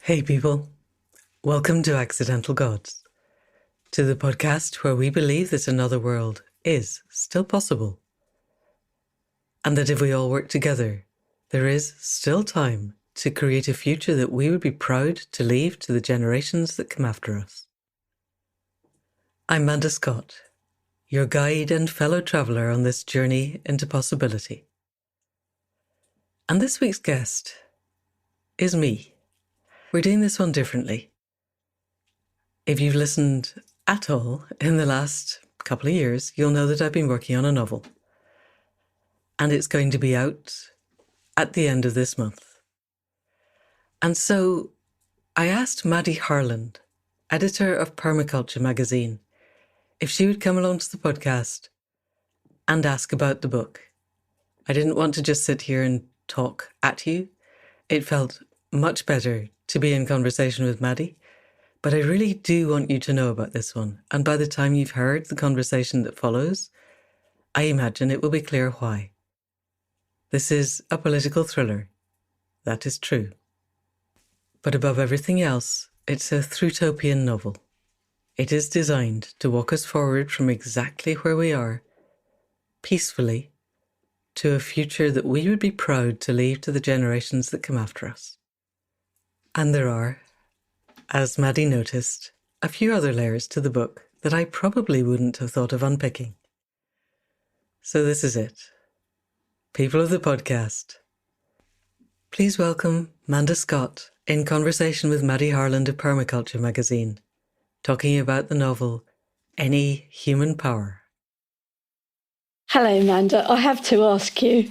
Hey people, welcome to Accidental Gods, to the podcast where we believe that another world is still possible, and that if we all work together, there is still time to create a future that we would be proud to leave to the generations that come after us. I'm Manda Scott, your guide and fellow traveller on this journey into possibility. And this week's guest is me. We're doing this one differently. If you've listened at all in the last couple of years, you'll know that I've been working on a novel. And it's going to be out at the end of this month. And so I asked Maddy Harland, editor of Permaculture Magazine, if she would come along to the podcast and ask about the book. I didn't want to just sit here and talk at you. It felt much better to be in conversation with Maddy, but I really do want you to know about this one. And by the time you've heard the conversation that follows, I imagine it will be clear why. This is a political thriller. That is true. But above everything else, it's a Thrutopian novel. It is designed to walk us forward from exactly where we are, peacefully, to a future that we would be proud to leave to the generations that come after us. And there are, as Maddy noticed, a few other layers to the book that I probably wouldn't have thought of unpicking. So this is it. People of the podcast, please welcome Manda Scott in conversation with Maddy Harland of Permaculture Magazine, talking about the novel Any Human Power. Hello, Manda. I have to ask you,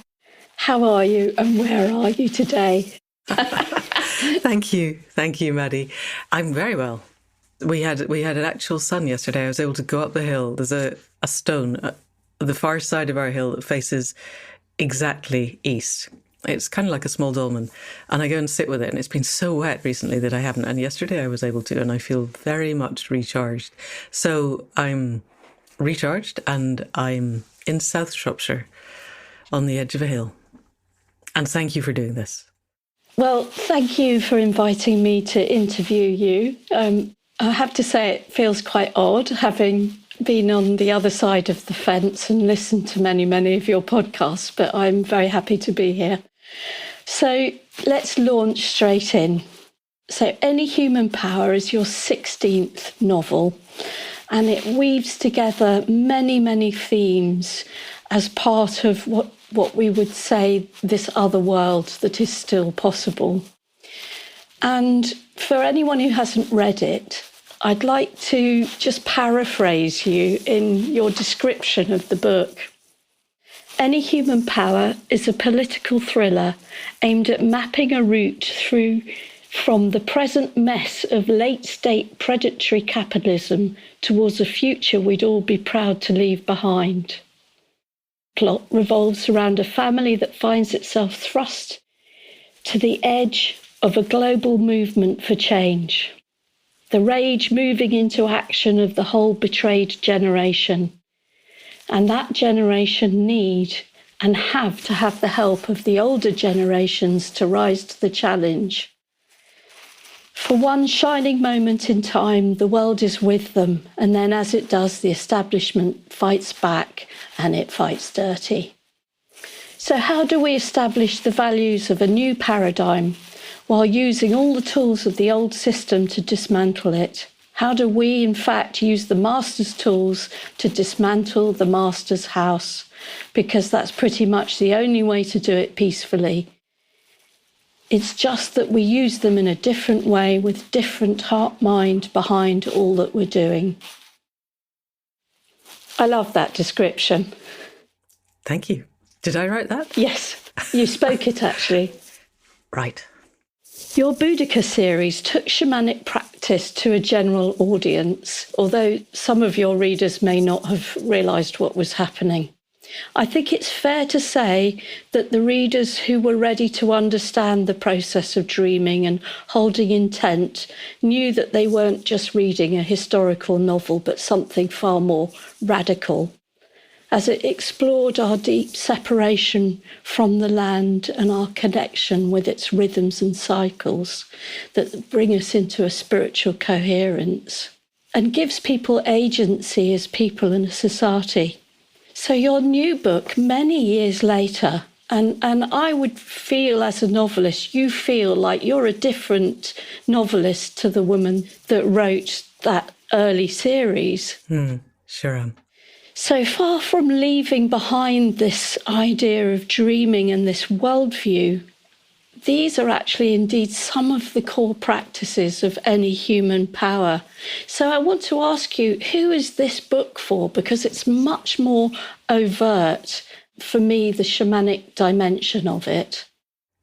how are you and where are you today? Thank you, Maddy. I'm very well. We had an actual sun yesterday. I was able to go up the hill. There's a stone at the far side of our hill that faces exactly east. It's kind of like a small dolmen, and I go and sit with it, and it's been so wet recently that I haven't, and yesterday I was able to, and I feel very much recharged. So I'm recharged, and I'm in South Shropshire on the edge of a hill. And thank you for doing this. Well, thank you for inviting me to interview you. I have to say it feels quite odd having been on the other side of the fence and listened to many, many of your podcasts, but I'm very happy to be here. So let's launch straight in. So Any Human Power is your 16th novel, and it weaves together many, many themes as part of what we would say this other world that is still possible. And for anyone who hasn't read it, I'd like to just paraphrase you in your description of the book. Any Human Power is a political thriller aimed at mapping a route through from the present mess of late-state predatory capitalism towards a future we'd all be proud to leave behind. Plot revolves around a family that finds itself thrust to the edge of a global movement for change. The rage moving into action of the whole betrayed generation. And that generation need and have to have the help of the older generations to rise to the challenge. For one shining moment in time, the world is with them, and then as it does, the establishment fights back, and it fights dirty. So how do we establish the values of a new paradigm while using all the tools of the old system to dismantle it? How do we, in fact, use the master's tools to dismantle the master's house? Because that's pretty much the only way to do it peacefully. It's just that we use them in a different way with different heart-mind behind all that we're doing. I love that description. Thank you. Did I write that? Yes, you spoke it actually. Right. Your Boudica series took shamanic practice to a general audience, although some of your readers may not have realised what was happening. I think it's fair to say that the readers who were ready to understand the process of dreaming and holding intent knew that they weren't just reading a historical novel, but something far more radical. as it explored our deep separation from the land and our connection with its rhythms and cycles that bring us into a spiritual coherence and gives people agency as people in a society. So your new book, many years later, and I would feel as a novelist, you feel like you're a different novelist to the woman that wrote that early series. Sure am. So far from leaving behind this idea of dreaming and this worldview, these are actually indeed some of the core practices of any human power. So I want to ask you, who is this book for? Because it's much more overt, for me, the shamanic dimension of it.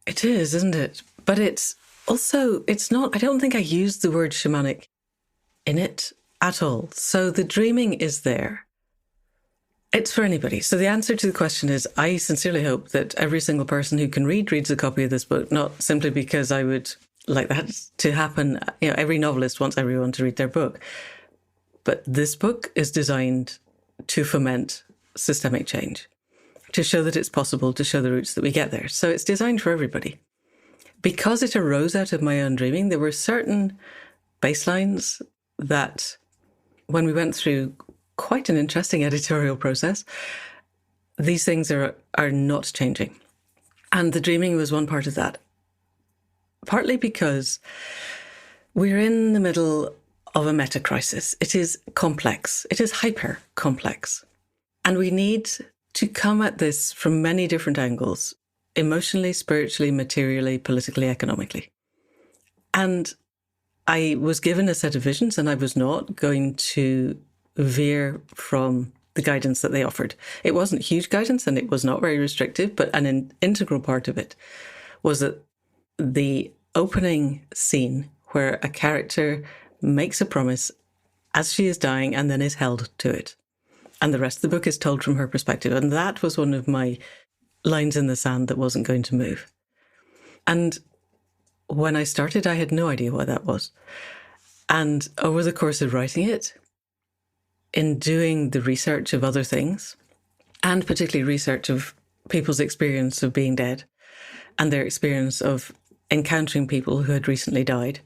It is, isn't it? But it's also, it's not, I don't think I used the word shamanic in it at all. So the dreaming is there. It's for anybody. So the answer to the question is, I sincerely hope that every single person who can read reads a copy of this book, not simply because I would like that to happen. You know, every novelist wants everyone to read their book. But this book is designed to foment systemic change, to show that it's possible, to show the routes that we get there. So it's designed for everybody. Because it arose out of my own dreaming, there were certain baselines that, when we went through quite an interesting editorial process, these things are not changing. And the dreaming was one part of that. Partly because we're in the middle of a meta-crisis. It is complex. It is hyper-complex. And we need to come at this from many different angles, emotionally, spiritually, materially, politically, economically. And I was given a set of visions, and I was not going to veer from the guidance that they offered. It wasn't huge guidance, and it was not very restrictive, but an integral part of it was that the opening scene where a character makes a promise as she is dying and then is held to it. And the rest of the book is told from her perspective. And that was one of my lines in the sand that wasn't going to move. And when I started, I had no idea what that was. And over the course of writing it, in doing the research of other things, and particularly research of people's experience of being dead and their experience of encountering people who had recently died,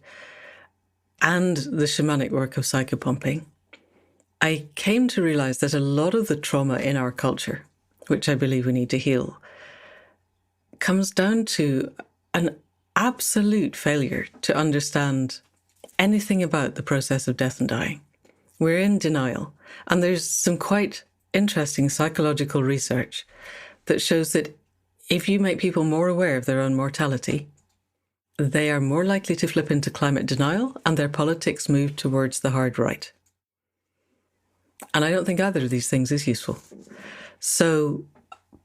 and the shamanic work of psychopumping, I came to realize that a lot of the trauma in our culture, which I believe we need to heal, comes down to an absolute failure to understand anything about the process of death and dying. We're in denial. And there's some quite interesting psychological research that shows that if you make people more aware of their own mortality, they are more likely to flip into climate denial and their politics move towards the hard right. And I don't think either of these things is useful. So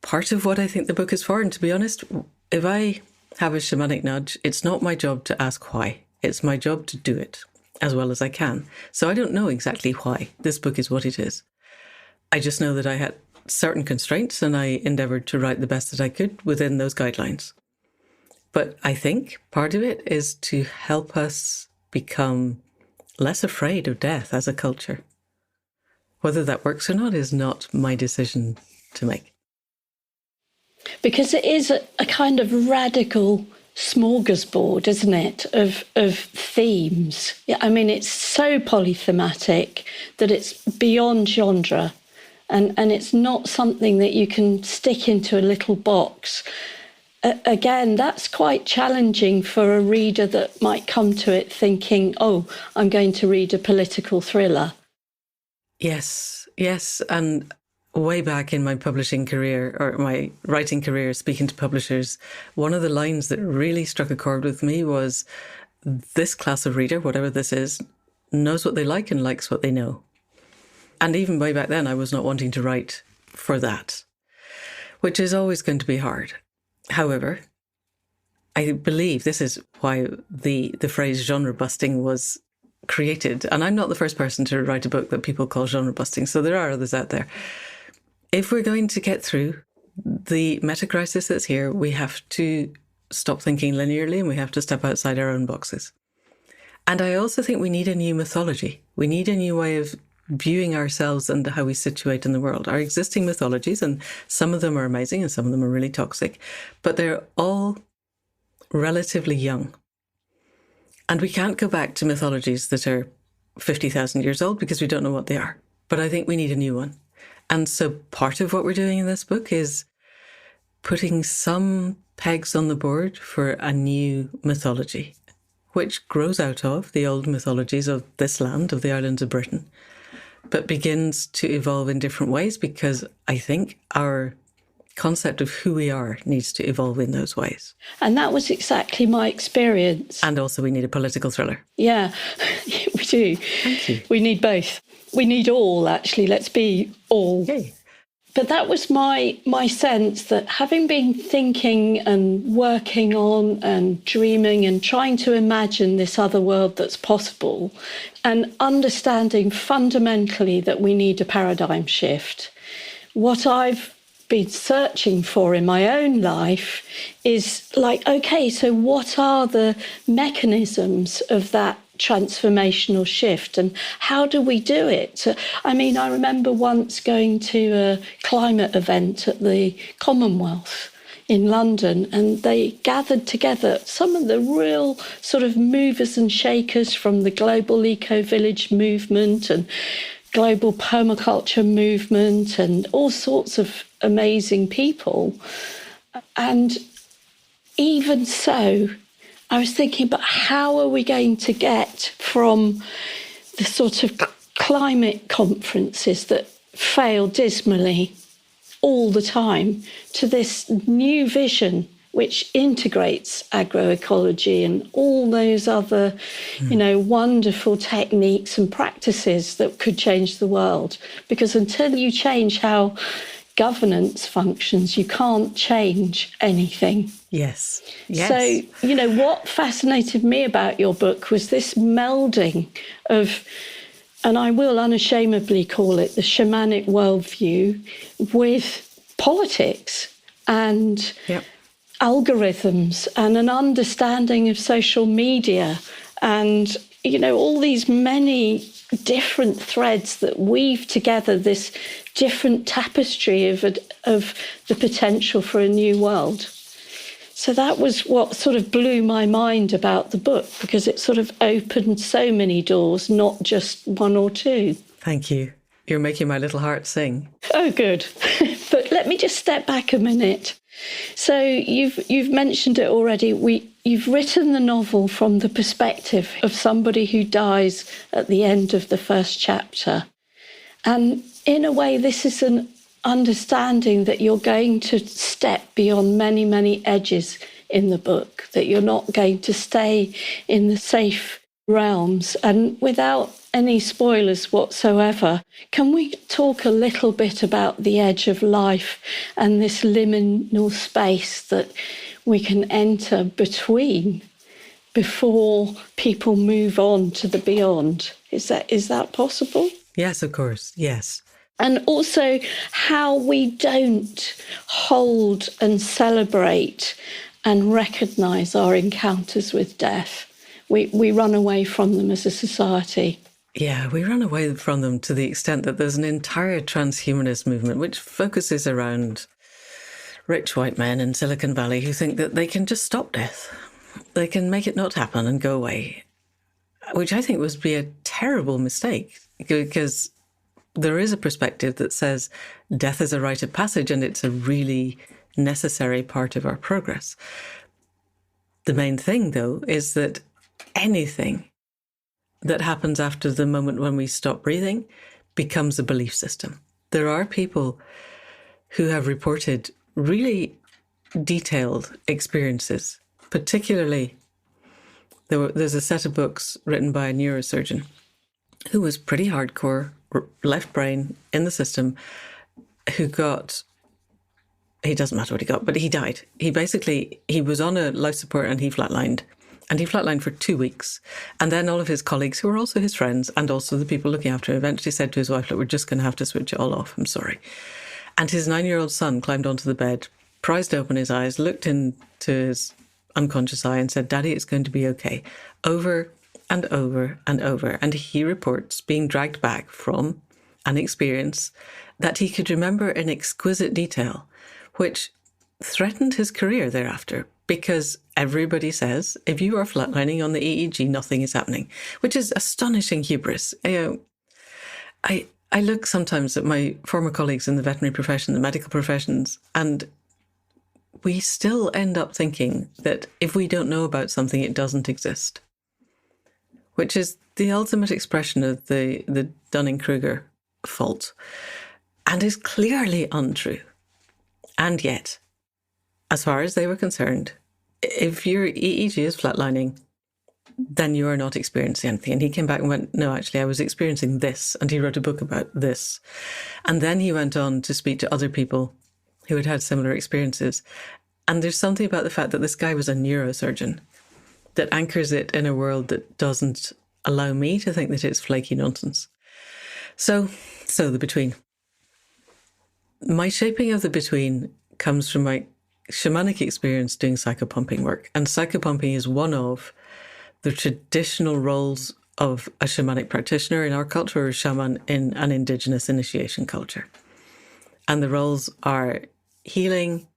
part of what I think the book is for, and to be honest, if I have a shamanic nudge, it's not my job to ask why. It's my job to do it as well as I can. So I don't know exactly why this book is what it is. I just know that I had certain constraints and I endeavoured to write the best that I could within those guidelines. But I think part of it is to help us become less afraid of death as a culture. Whether that works or not is not my decision to make. Because it is a kind of radical smorgasbord, isn't it, of themes. Yeah, I mean, it's so polythematic that it's beyond genre, and it's not something that you can stick into a little box. Again, that's quite challenging for a reader that might come to it thinking, oh, I'm going to read a political thriller. Yes, and way back in my publishing career, or my writing career, speaking to publishers, one of the lines that really struck a chord with me was, this class of reader, whatever this is, knows what they like and likes what they know. And even way back then, I was not wanting to write for that, which is always going to be hard. However, I believe this is why the phrase genre busting was created. And I'm not the first person to write a book that people call genre busting, so there are others out there. If we're going to get through the meta-crisis that's here, we have to stop thinking linearly and we have to step outside our own boxes. And I also think we need a new mythology. We need a new way of viewing ourselves and how we situate in the world. Our existing mythologies, and some of them are amazing and some of them are really toxic, but they're all relatively young. And we can't go back to mythologies that are 50,000 years old because we don't know what they are. But I think we need a new one. And so part of what we're doing in this book is putting some pegs on the board for a new mythology, which grows out of the old mythologies of this land, of the islands of Britain, but begins to evolve in different ways because I think our concept of who we are needs to evolve in those ways. And that was exactly my experience. And also we need a political thriller. Yeah, we do. Thank you. We need both. We need all, actually. Let's be all. Yay. But that was my sense that having been thinking and working on and dreaming and trying to imagine this other world that's possible and understanding fundamentally that we need a paradigm shift, what I've been searching for in my own life is like, okay, so what are the mechanisms of that transformational shift and how do we do it? I mean, I remember once going to a climate event at the Commonwealth in London, and they gathered together some of the real sort of movers and shakers from the global eco-village movement and global permaculture movement and all sorts of amazing people. And even so, I was thinking, but how are we going to get from the sort of climate conferences that fail dismally all the time to this new vision which integrates agroecology and all those other, wonderful techniques and practices that could change the world? Because until you change how governance functions, you can't change anything. Yes. So, what fascinated me about your book was this melding of, and I will unashamedly call it the shamanic worldview, with politics and algorithms and an understanding of social media and, all these many different threads that weave together this different tapestry of the potential for a new world. So that was what sort of blew my mind about the book, because it sort of opened so many doors, not just one or two. Thank you. You're making my little heart sing. Oh, good. But let me just step back a minute. So you've mentioned it already. You've written the novel from the perspective of somebody who dies at the end of the first chapter. And in a way, this is an understanding that you're going to step beyond many, many edges in the book, that you're not going to stay in the safe realms. And without any spoilers whatsoever, can we talk a little bit about the edge of life and this liminal space that we can enter between before people move on to the beyond? Is that possible? Yes, of course. Yes. And also how we don't hold and celebrate and recognise our encounters with death. We run away from them as a society. Yeah, we run away from them to the extent that there's an entire transhumanist movement which focuses around rich white men in Silicon Valley who think that they can just stop death. They can make it not happen and go away, which I think would be a terrible mistake, because there is a perspective that says death is a rite of passage and it's a really necessary part of our progress. The main thing, though, is that anything that happens after the moment when we stop breathing becomes a belief system. There are people who have reported really detailed experiences, particularly there's a set of books written by a neurosurgeon who was pretty hardcore, left brain in the system, who got, it doesn't matter what he got, but he died. He was on a life support and he flatlined. And he flatlined for 2 weeks. And then all of his colleagues, who were also his friends and also the people looking after him, eventually said to his wife, look, we're just going to have to switch it all off. I'm sorry. And his 9-year-old son climbed onto the bed, prized open his eyes, looked into his unconscious eye and said, Daddy, it's going to be okay. Over and over and over. And he reports being dragged back from an experience that he could remember in exquisite detail, which threatened his career thereafter, because everybody says if you are flatlining on the EEG, nothing is happening, which is astonishing hubris. I look sometimes at my former colleagues in the veterinary profession, the medical professions, and we still end up thinking that if we don't know about something, it doesn't exist, which is the ultimate expression of the Dunning-Kruger fault, and is clearly untrue. And yet, as far as they were concerned, if your EEG is flatlining, then you are not experiencing anything. And he came back and went, no, actually, I was experiencing this. And he wrote a book about this. And then he went on to speak to other people who had had similar experiences. And there's something about the fact that this guy was a neurosurgeon that anchors it in a world that doesn't allow me to think that it's flaky nonsense. So the between. My shaping of the between comes from my shamanic experience doing psychopumping work. And psychopumping is one of the traditional roles of a shamanic practitioner in our culture, or a shaman in an indigenous initiation culture. And the roles are healing,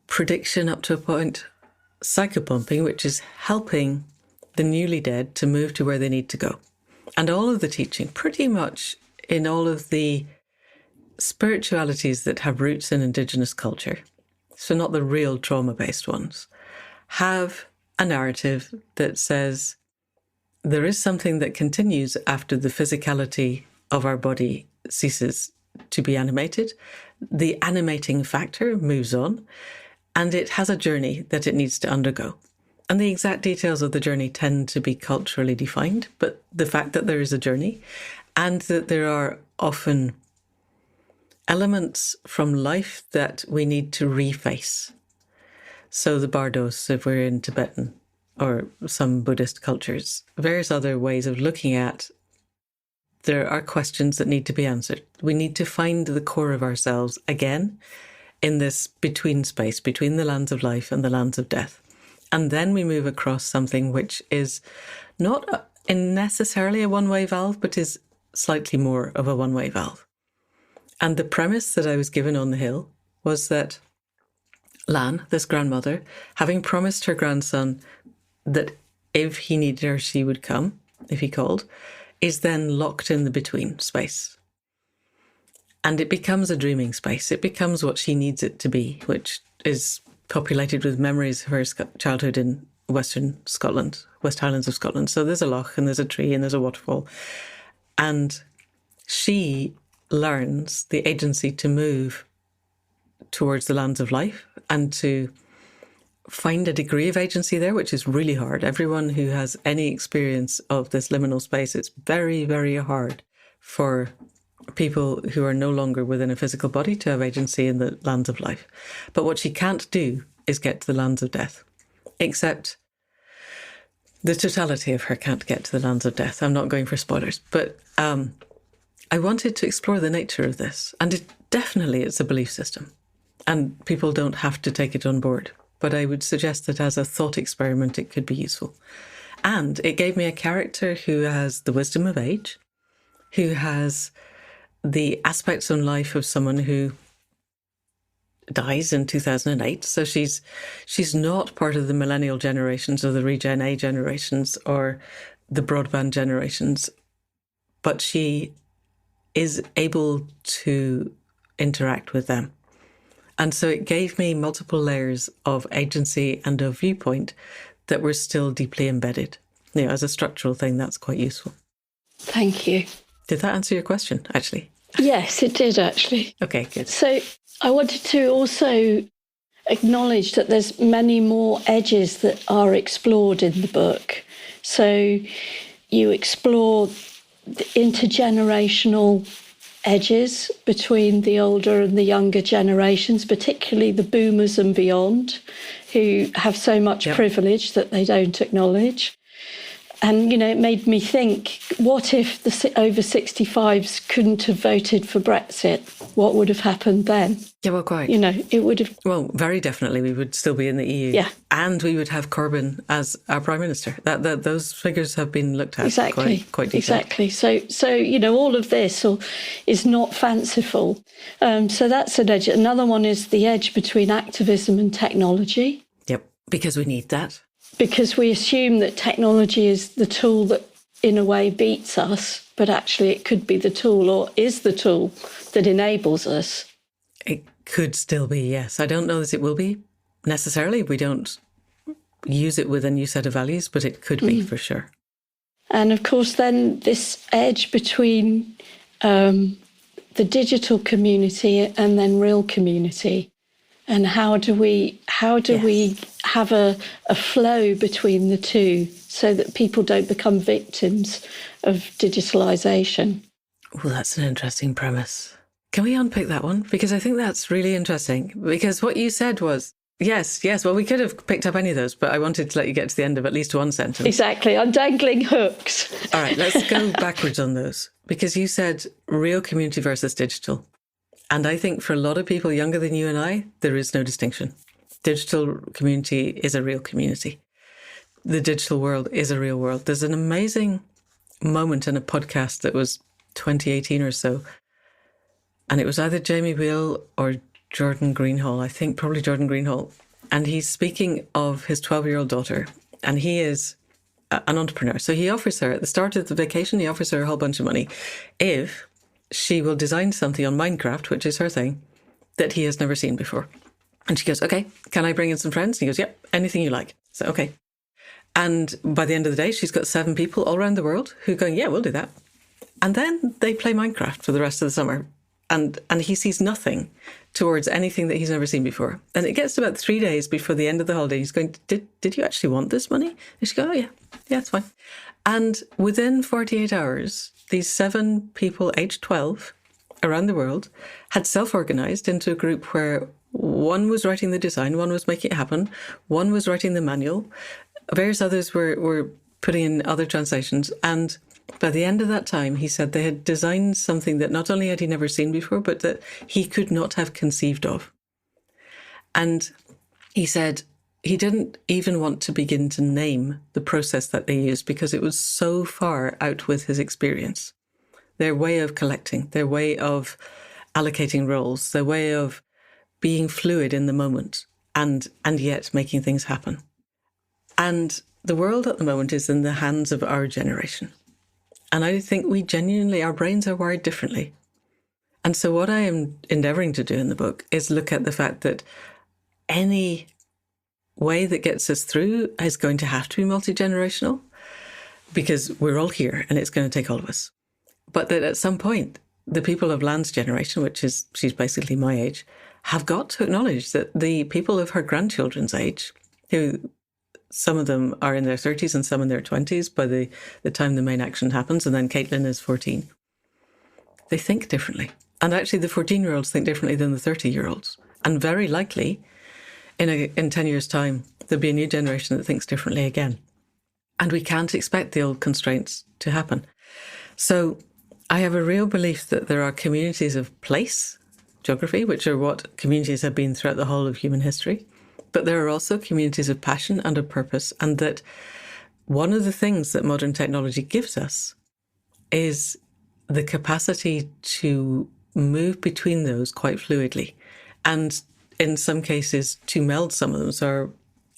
prediction up to a point, psychopumping, which is helping the newly dead to move to where they need to go. And all of the teaching, pretty much in all of the spiritualities that have roots in indigenous culture, so not the real trauma-based ones, have a narrative that says there is something that continues after the physicality of our body ceases to be animated. The animating factor moves on, and it has a journey that it needs to undergo. And the exact details of the journey tend to be culturally defined, but the fact that there is a journey and that there are often elements from life that we need to reface. So the bardos, if we're in Tibetan or some Buddhist cultures, various other ways of looking at, there are questions that need to be answered. We need to find the core of ourselves again in this between space, between the lands of life and the lands of death. And then we move across something which is not necessarily a one-way valve, but is slightly more of a one-way valve. And the premise that I was given on the Hill was that Lan, this grandmother, having promised her grandson that if he needed her, she would come, if he called, is then locked in the between space. And it becomes a dreaming space. It becomes what she needs it to be, which is populated with memories of her childhood in Western Scotland, West Highlands of Scotland. So there's a loch and there's a tree and there's a waterfall. And she learns the agency to move towards the lands of life and to find a degree of agency there, which is really hard. Everyone who has any experience of this liminal space, it's very, very hard for people who are no longer within a physical body to have agency in the lands of life. But what she can't do is get to the lands of death, except the totality of her can't get to the lands of death. I'm not going for spoilers, but I wanted to explore the nature of this. And it's a belief system. And people don't have to take it on board. But I would suggest that as a thought experiment, it could be useful. And it gave me a character who has the wisdom of age, who has the aspects on life of someone who dies in 2008. So she's not part of the millennial generations or the Regen A generations or the broadband generations, but she is able to interact with them. And so it gave me multiple layers of agency and of viewpoint that were still deeply embedded. As a structural thing, that's quite useful. Thank you. Did that answer your question, actually? Yes, it did, actually. Okay, good. So I wanted to also acknowledge that there's many more edges that are explored in the book. So you explore the intergenerational edges between the older and the younger generations, particularly the boomers and beyond, who have so much privilege that they don't acknowledge. And, it made me think, what if the over 65s couldn't have voted for Brexit? What would have happened then? Yeah, well, quite. It would have... Well, very definitely we would still be in the EU. Yeah. And we would have Corbyn as our Prime Minister. That those figures have been looked at quite deeply. Exactly. So all of this is not fanciful. So that's an edge. Another one is the edge between activism and technology. Yep, because we need that. Because we assume that technology is the tool that, in a way, beats us, but actually it could be the tool or is the tool that enables us. It could still be, yes. I don't know that it will be necessarily. We don't use it with a new set of values, but it could be for sure. And of course, then this edge between the digital community and then real community. And how do we have a flow between the two so that people don't become victims of digitalisation? Well, that's an interesting premise. Can we unpick that one? Because I think that's really interesting. Because what you said was, yes, well, we could have picked up any of those, but I wanted to let you get to the end of at least one sentence. Exactly. I'm dangling hooks. All right, let's go backwards on those. Because you said real community versus digital. And I think for a lot of people younger than you and I, there is no distinction. Digital community is a real community. The digital world is a real world. There's an amazing moment in a podcast that was 2018 or so. And it was either Jamie Wheel or Jordan Greenhall. I think probably Jordan Greenhall. And he's speaking of his 12-year-old daughter. And he is an entrepreneur. So he offers her, at the start of the vacation, he offers her a whole bunch of money if she will design something on Minecraft, which is her thing, that he has never seen before. And she goes, okay, can I bring in some friends? And he goes, yep, anything you like. So, okay. And by the end of the day, she's got 7 people all around the world who are going, yeah, we'll do that. And then they play Minecraft for the rest of the summer. And he sees nothing towards anything that he's never seen before. And it gets to about 3 days before the end of the holiday. He's going, did you actually want this money? And she goes, oh, yeah, it's fine. And within 48 hours, these 7 people aged 12 around the world had self-organized into a group where one was writing the design, one was making it happen, one was writing the manual, various others were putting in other translations. And by the end of that time, he said they had designed something that not only had he never seen before, but that he could not have conceived of. And he said he didn't even want to begin to name the process that they used because it was so far out with his experience. Their way of collecting, their way of allocating roles, their way of being fluid in the moment and yet making things happen. And the world at the moment is in the hands of our generation. And I think we genuinely, our brains are wired differently. And so what I am endeavouring to do in the book is look at the fact that any way that gets us through is going to have to be multi-generational because we're all here and it's going to take all of us. But that at some point, the people of Lan's generation, which is, she's basically my age, have got to acknowledge that the people of her grandchildren's age, who some of them are in their 30s and some in their 20s by the time the main action happens, and then Kaitlyn is 14, they think differently. And actually the 14-year-olds think differently than the 30-year-olds. And very likely, in 10 years' time, there'll be a new generation that thinks differently again. And we can't expect the old constraints to happen. So I have a real belief that there are communities of place, geography, which are what communities have been throughout the whole of human history. But there are also communities of passion and of purpose. And that one of the things that modern technology gives us is the capacity to move between those quite fluidly. And in some cases, to meld some of them. So our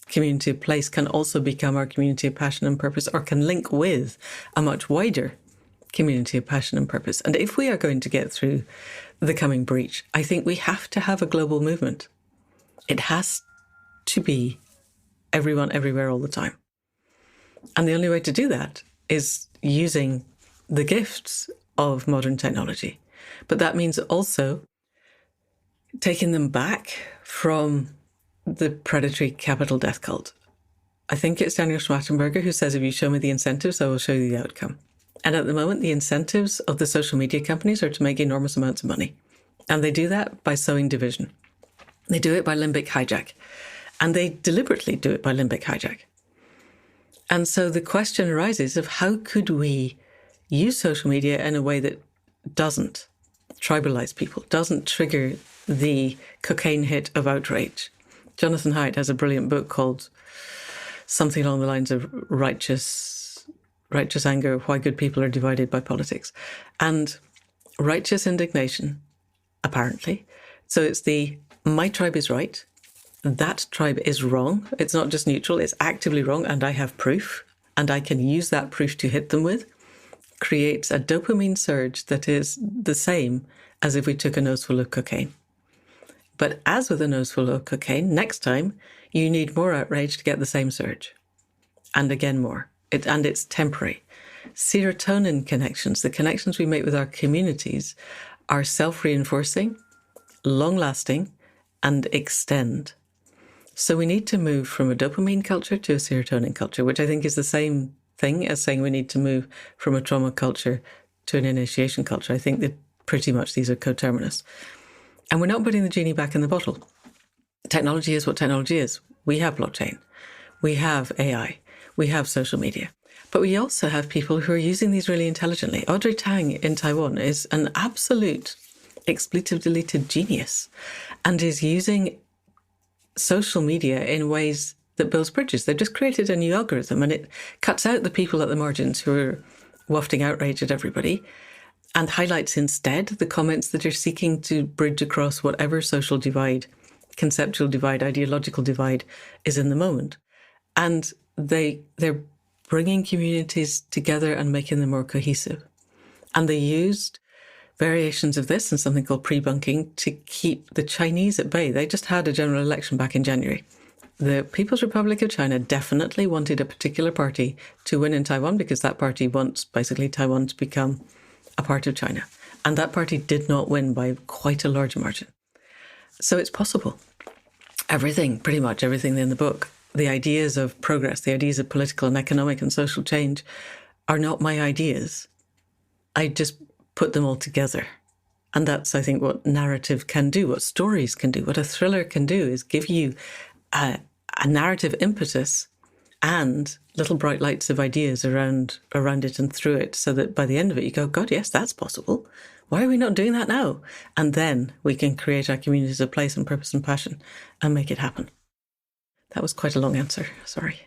community of place can also become our community of passion and purpose, or can link with a much wider community of passion and purpose. And if we are going to get through the coming breach, I think we have to have a global movement. It has to be everyone, everywhere, all the time. And the only way to do that is using the gifts of modern technology. But that means also taking them back from the predatory capital death cult. I think it's Daniel Schmachtenberger who says, if you show me the incentives, I will show you the outcome. And at the moment, the incentives of the social media companies are to make enormous amounts of money. And they do that by sowing division. They do it by limbic hijack. And they deliberately do it by limbic hijack. And so the question arises of how could we use social media in a way that doesn't tribalize people, doesn't trigger the cocaine hit of outrage. Jonathan Haidt has a brilliant book called something along the lines of righteous anger, why good people are divided by politics. And righteous indignation, apparently. So it's my tribe is right, that tribe is wrong. It's not just neutral, it's actively wrong, and I have proof, and I can use that proof to hit them with, creates a dopamine surge that is the same as if we took a noseful of cocaine. But as with a noseful of cocaine, next time you need more outrage to get the same surge. And again more. And it's temporary. Serotonin connections, the connections we make with our communities, are self-reinforcing, long-lasting, and extend. So we need to move from a dopamine culture to a serotonin culture, which I think is the same thing as saying we need to move from a trauma culture to an initiation culture. I think that pretty much these are coterminous. And we're not putting the genie back in the bottle. Technology is what technology is. We have blockchain. We have AI. We have social media. But we also have people who are using these really intelligently. Audrey Tang in Taiwan is an absolute expletive deleted genius and is using social media in ways that builds bridges. They've just created a new algorithm and it cuts out the people at the margins who are wafting outrage at everybody and highlights instead the comments that are seeking to bridge across whatever social divide, conceptual divide, ideological divide is in the moment. And they're bringing communities together and making them more cohesive. And they used variations of this and something called pre-bunking to keep the Chinese at bay. They just had a general election back in January. The People's Republic of China definitely wanted a particular party to win in Taiwan because that party wants basically Taiwan to become a part of China. And that party did not win by quite a large margin. So it's possible. Everything, pretty much everything in the book, the ideas of progress, the ideas of political and economic and social change are not my ideas. I just put them all together. And that's, I think, what narrative can do, what stories can do, what a thriller can do is give you a narrative impetus and little bright lights of ideas around it and through it so that by the end of it you go, God, yes, that's possible. Why are we not doing that now? And then we can create our communities of place and purpose and passion and make it happen. That was quite a long answer. Sorry.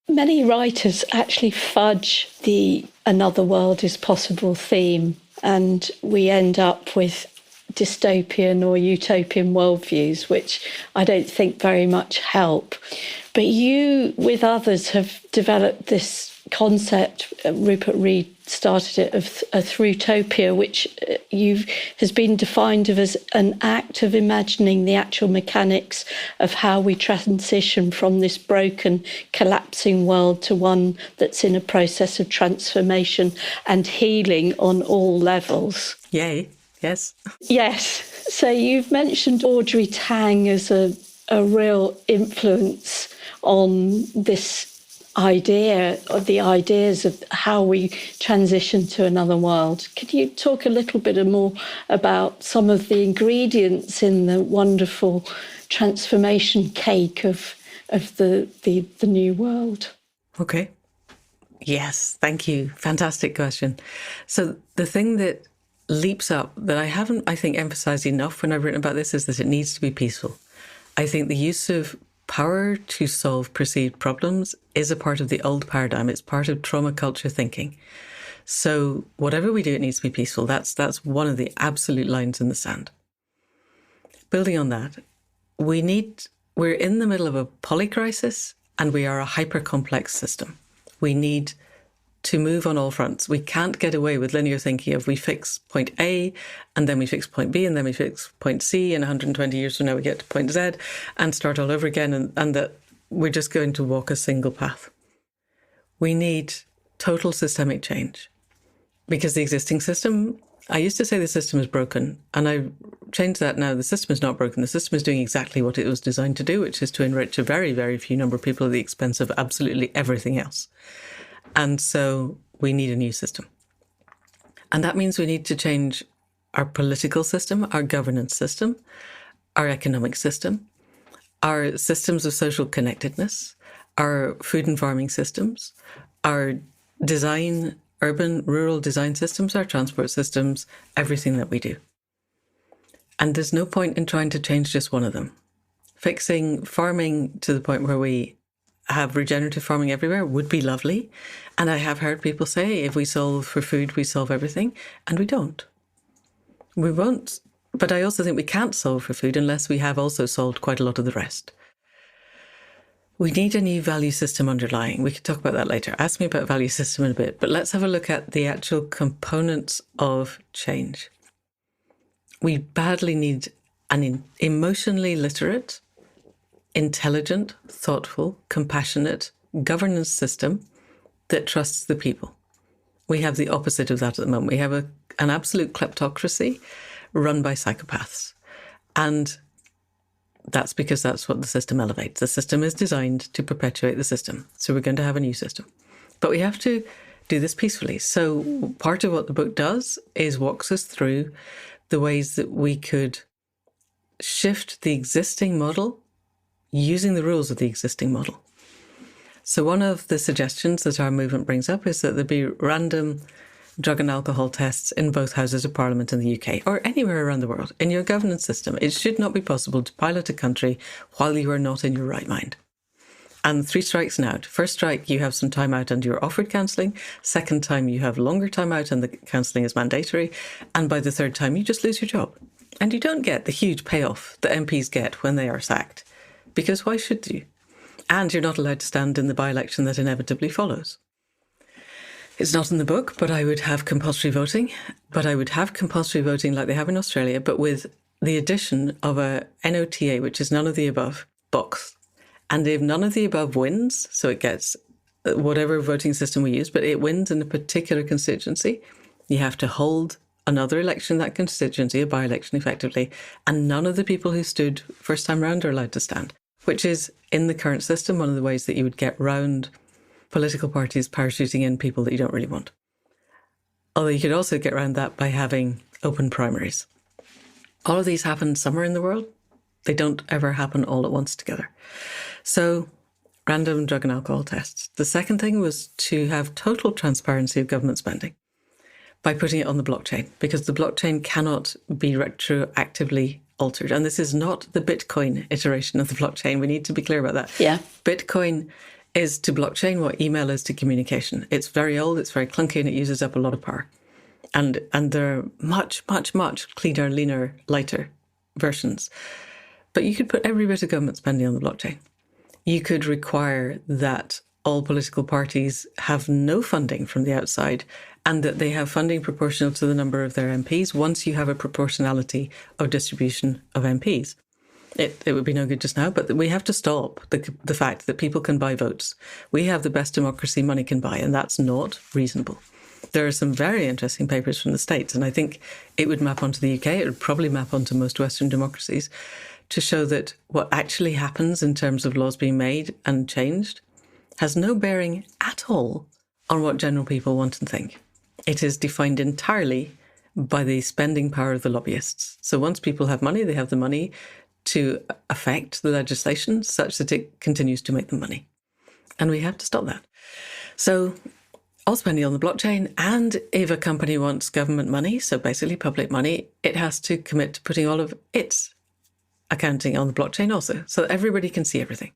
Many writers actually fudge the another world is possible theme, and we end up with dystopian or utopian worldviews, which I don't think very much help. But you, with others, have developed this concept, Rupert Reed started it, of a Thrutopia, which has been defined as an act of imagining the actual mechanics of how we transition from this broken, collapsing world to one that's in a process of transformation and healing on all levels. Yay, yes. Yes. So you've mentioned Audrey Tang as a real influence on this idea, or the ideas of how we transition to another world. Could you talk a little bit more about some of the ingredients in the wonderful transformation cake of the new world? Okay. Yes, thank you. Fantastic question. So the thing that leaps up that I haven't, I think, emphasized enough when I've written about this is that it needs to be peaceful. I think the use of power to solve perceived problems is a part of the old paradigm. It's part of trauma culture thinking. So whatever we do, it needs to be peaceful. That's one of the absolute lines in the sand. Building on that, we're in the middle of a polycrisis and we are a hyper-complex system. We need to move on all fronts. We can't get away with linear thinking of we fix point A and then we fix point B and then we fix point C and 120 years from now we get to point Z and start all over again and that we're just going to walk a single path. We need total systemic change because the existing system, I used to say the system is broken and I changed that now. The system is not broken. The system is doing exactly what it was designed to do, which is to enrich a very, very few number of people at the expense of absolutely everything else. And so we need a new system. And that means we need to change our political system, our governance system, our economic system, our systems of social connectedness, our food and farming systems, our design, urban, rural design systems, our transport systems, everything that we do. And there's no point in trying to change just one of them. Fixing farming to the point where we have regenerative farming everywhere would be lovely. And I have heard people say, if we solve for food, we solve everything. And we don't. We won't. But I also think we can't solve for food unless we have also solved quite a lot of the rest. We need a new value system underlying. We can talk about that later. Ask me about value system in a bit. But let's have a look at the actual components of change. We badly need an emotionally literate, intelligent, thoughtful, compassionate governance system that trusts the people. We have the opposite of that at the moment. We have an absolute kleptocracy run by psychopaths. And that's because that's what the system elevates. The system is designed to perpetuate the system. So we're going to have a new system. But we have to do this peacefully. So part of what the book does is walks us through the ways that we could shift the existing model using the rules of the existing model. So one of the suggestions that our movement brings up is that there be random drug and alcohol tests in both houses of parliament in the UK or anywhere around the world. In your governance system, it should not be possible to pilot a country while you are not in your right mind. And 3 strikes and out. First strike, you have some time out and you're offered counselling. Second time, you have longer time out and the counselling is mandatory. And by the third time, you just lose your job. And you don't get the huge payoff that MPs get when they are sacked. Because why should you? And you're not allowed to stand in the by-election that inevitably follows. It's not in the book, but I would have compulsory voting. But I would have compulsory voting like they have in Australia, but with the addition of a NOTA, which is none of the above, box. And if none of the above wins, so it gets whatever voting system we use, but it wins in a particular constituency, you have to hold another election in that constituency, a by-election effectively, and none of the people who stood first time round are allowed to stand, which is, in the current system, one of the ways that you would get round political parties parachuting in people that you don't really want. Although you could also get around that by having open primaries. All of these happen somewhere in the world. They don't ever happen all at once together. So, random drug and alcohol tests. The second thing was to have total transparency of government spending by putting it on the blockchain, because the blockchain cannot be retroactively altered. And this is not the Bitcoin iteration of the blockchain. We need to be clear about that. Yeah. Bitcoin is to blockchain what email is to communication. It's very old, it's very clunky, and it uses up a lot of power. And there are much, much, much cleaner, leaner, lighter versions. But you could put every bit of government spending on the blockchain. You could require that all political parties have no funding from the outside and that they have funding proportional to the number of their MPs once you have a proportionality of distribution of MPs. It would be no good just now, but we have to stop the fact that people can buy votes. We have the best democracy money can buy, and that's not reasonable. There are some very interesting papers from the States, and I think it would map onto the UK. It would probably map onto most Western democracies to show that what actually happens in terms of laws being made and changed has no bearing at all on what general people want and think. It is defined entirely by the spending power of the lobbyists. So once people have money, they have the money to affect the legislation such that it continues to make them money. And we have to stop that. So all spending on the blockchain, and if a company wants government money, so basically public money, it has to commit to putting all of its accounting on the blockchain also, so that everybody can see everything.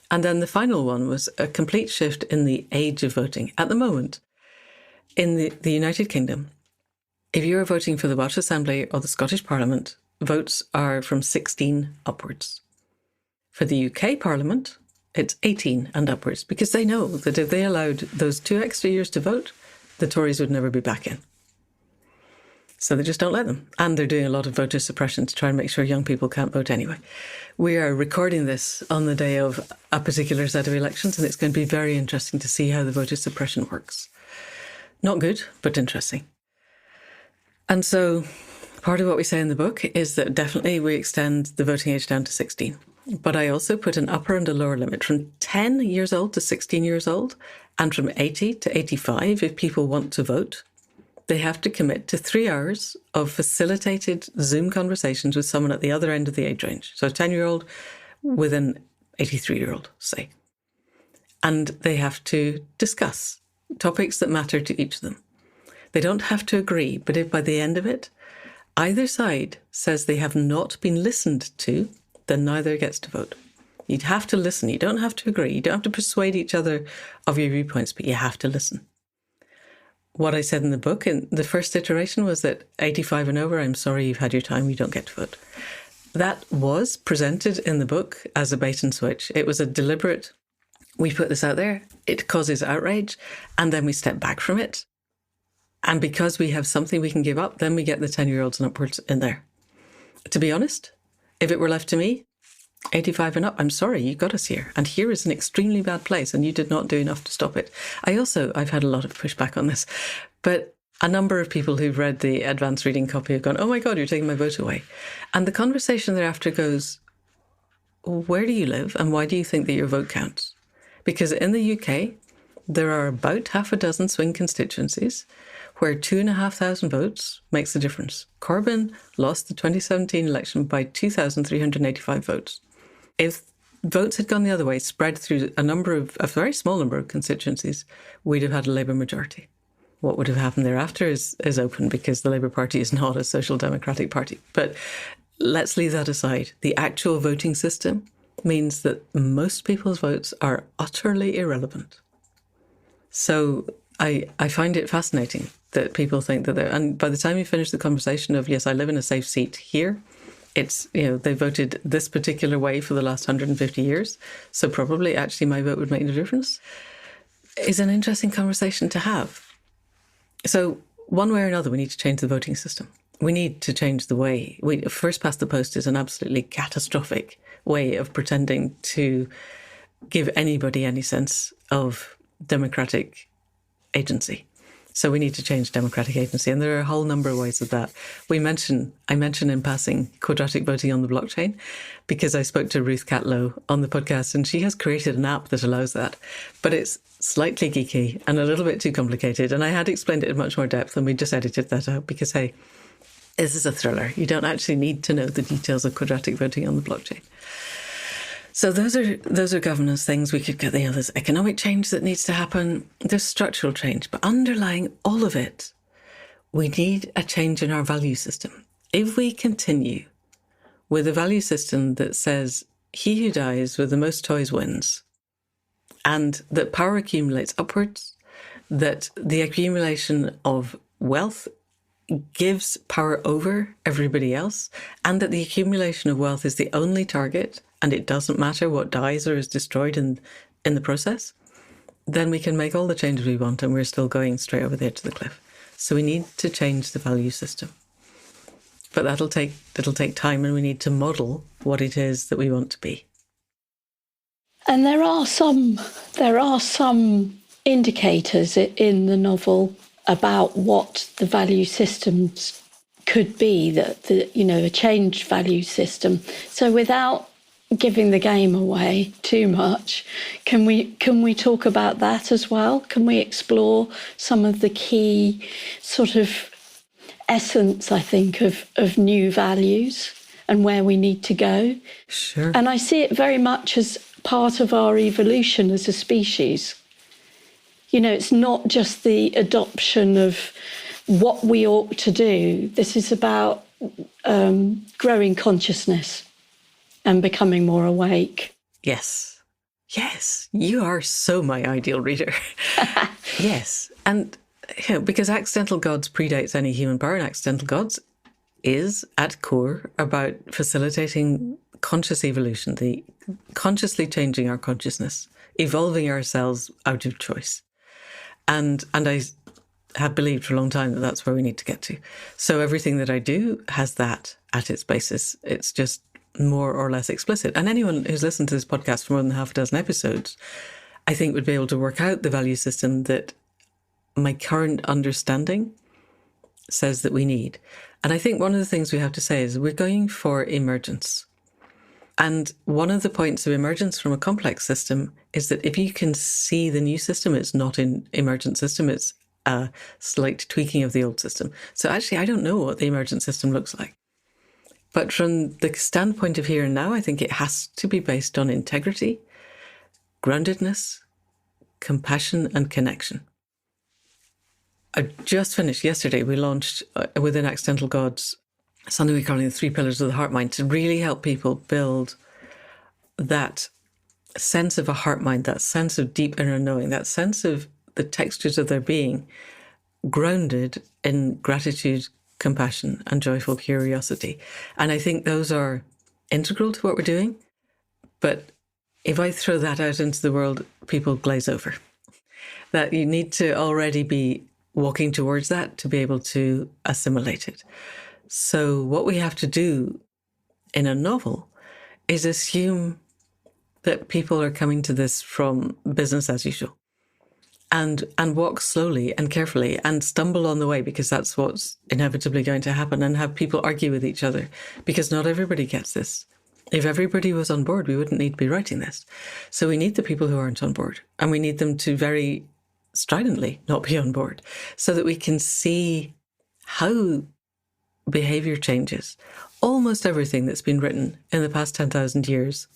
And then the final one was a complete shift in the age of voting. At the moment, in the United Kingdom, if you're voting for the Welsh Assembly or the Scottish Parliament, votes are from 16 upwards. For the UK Parliament, it's 18 and upwards, because they know that if they allowed those 2 extra years to vote, the Tories would never be back in. So they just don't let them. And they're doing a lot of voter suppression to try and make sure young people can't vote anyway. We are recording this on the day of a particular set of elections, and it's going to be very interesting to see how the voter suppression works. Not good, but interesting. And so part of what we say in the book is that definitely we extend the voting age down to 16. But I also put an upper and a lower limit from 10 years old to 16 years old, and from 80 to 85 if people want to vote. They have to commit to 3 hours of facilitated Zoom conversations with someone at the other end of the age range. So a 10-year-old with an 83-year-old, say. and they have to discuss topics that matter to each of them. They don't have to agree, but if by the end of it, either side says they have not been listened to, then neither gets to vote. You'd have to listen. You don't have to agree. You don't have to persuade each other of your viewpoints, but you have to listen. What I said in the book in the first iteration was that 85 and over, I'm sorry, you've had your time, you don't get to vote. That was presented in the book as a bait and switch. It was a deliberate, we put this out there, it causes outrage, and then we step back from it. And because we have something we can give up, then we get the 10-year-olds and upwards in there. To be honest, if it were left to me, 85 and up, I'm sorry, you got us here. And here is an extremely bad place, and you did not do enough to stop it. I've had a lot of pushback on this, but a number of people who've read the advanced reading copy have gone, oh my God, you're taking my vote away. And the conversation thereafter goes, where do you live and why do you think that your vote counts? Because in the UK, there are about half a dozen swing constituencies where 2,500 votes makes the difference. Corbyn lost the 2017 election by 2,385 votes. If votes had gone the other way, spread through a very small number of constituencies, we'd have had a Labour majority. What would have happened thereafter is open, because the Labour Party is not a social democratic party. But let's leave that aside. The actual voting system means that most people's votes are utterly irrelevant. So I find it fascinating that people think that and by the time you finish the conversation of, yes, I live in a safe seat here, it's, they voted this particular way for the last 150 years, so probably actually my vote would make no difference, is an interesting conversation to have. So one way or another, we need to change the voting system. We need to change the way. First past the post is an absolutely catastrophic way of pretending to give anybody any sense of democratic agency. So we need to change democratic agency. And there are a whole number of ways of that. I mention in passing quadratic voting on the blockchain because I spoke to Ruth Catlow on the podcast and she has created an app that allows that. But it's slightly geeky and a little bit too complicated. And I had explained it in much more depth and we just edited that out because, hey, this is a thriller. You don't actually need to know the details of quadratic voting on the blockchain. So those are governance things. We could get there's economic change that needs to happen. There's structural change. But underlying all of it, we need a change in our value system. If we continue with a value system that says he who dies with the most toys wins, and that power accumulates upwards, that the accumulation of wealth gives power over everybody else, and that the accumulation of wealth is the only target, and it doesn't matter what dies or is destroyed in the process, then we can make all the changes we want and we're still going straight over the edge of the cliff. So we need to change the value system. But it'll take time, and we need to model what it is that we want to be. And there are some indicators in the novel about what the value systems could be, a changed value system. So without giving the game away too much, can we talk about that as well? Can we explore some of the key sort of essence, I think, of new values and where we need to go? Sure. And I see it very much as part of our evolution as a species. It's not just the adoption of what we ought to do. This is about growing consciousness and becoming more awake. Yes. Yes. You are so my ideal reader. Yes. And because Accidental Gods predates any human power, and Accidental Gods is at core about facilitating conscious evolution, the consciously changing our consciousness, evolving ourselves out of choice. And I have believed for a long time that that's where we need to get to. So everything that I do has that at its basis. It's just more or less explicit. And anyone who's listened to this podcast for more than half a dozen episodes, I think would be able to work out the value system that my current understanding says that we need. And I think one of the things we have to say is we're going for emergence. And one of the points of emergence from a complex system is that if you can see the new system, it's not an emergent system, it's a slight tweaking of the old system. So actually, I don't know what the emergent system looks like. But from the standpoint of here and now, I think it has to be based on integrity, groundedness, compassion and connection. I just finished yesterday. We launched within Accidental Gods something we're calling the 3 pillars of the heart mind to really help people build that sense of a heart mind, that sense of deep inner knowing, that sense of the textures of their being grounded in gratitude, compassion, and joyful curiosity. And I think those are integral to what we're doing. But if I throw that out into the world, people glaze over. That you need to already be walking towards that to be able to assimilate it. So what we have to do in a novel is assume that people are coming to this from business as usual and walk slowly and carefully and stumble on the way, because that's what's inevitably going to happen, and have people argue with each other because not everybody gets this. If everybody was on board, we wouldn't need to be writing this. So we need the people who aren't on board, and we need them to very stridently not be on board so that we can see how behavior changes. Almost everything that's been written in the past 10,000 years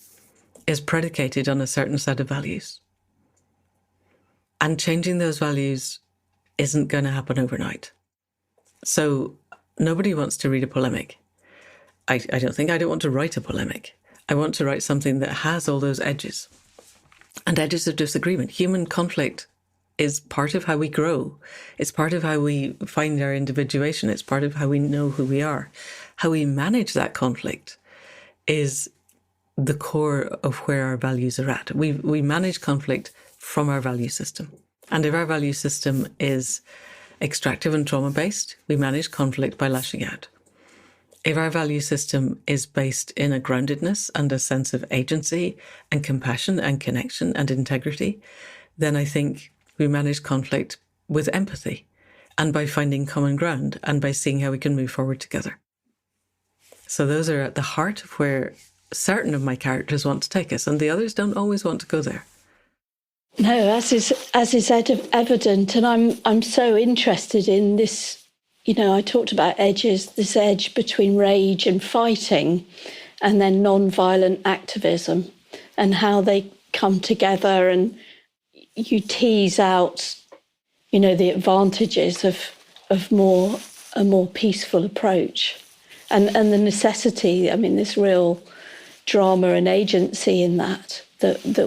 is predicated on a certain set of values. And changing those values isn't going to happen overnight. So nobody wants to read a polemic. I don't want to write a polemic. I want to write something that has all those edges and edges of disagreement. Human conflict is part of how we grow. It's part of how we find our individuation. It's part of how we know who we are. How we manage that conflict is the core of where our values are at. We manage conflict from our value system. And if our value system is extractive and trauma-based, we manage conflict by lashing out. If our value system is based in a groundedness and a sense of agency and compassion and connection and integrity, then I think we manage conflict with empathy and by finding common ground and by seeing how we can move forward together. So those are at the heart of where certain of my characters want to take us, and the others don't always want to go there. No, as is evident, and I'm so interested in this. You know, I talked about edges, this edge between rage and fighting, and then non-violent activism, and how they come together, and you tease out, you know, the advantages of a more peaceful approach, and the necessity. I mean, this real drama and agency in that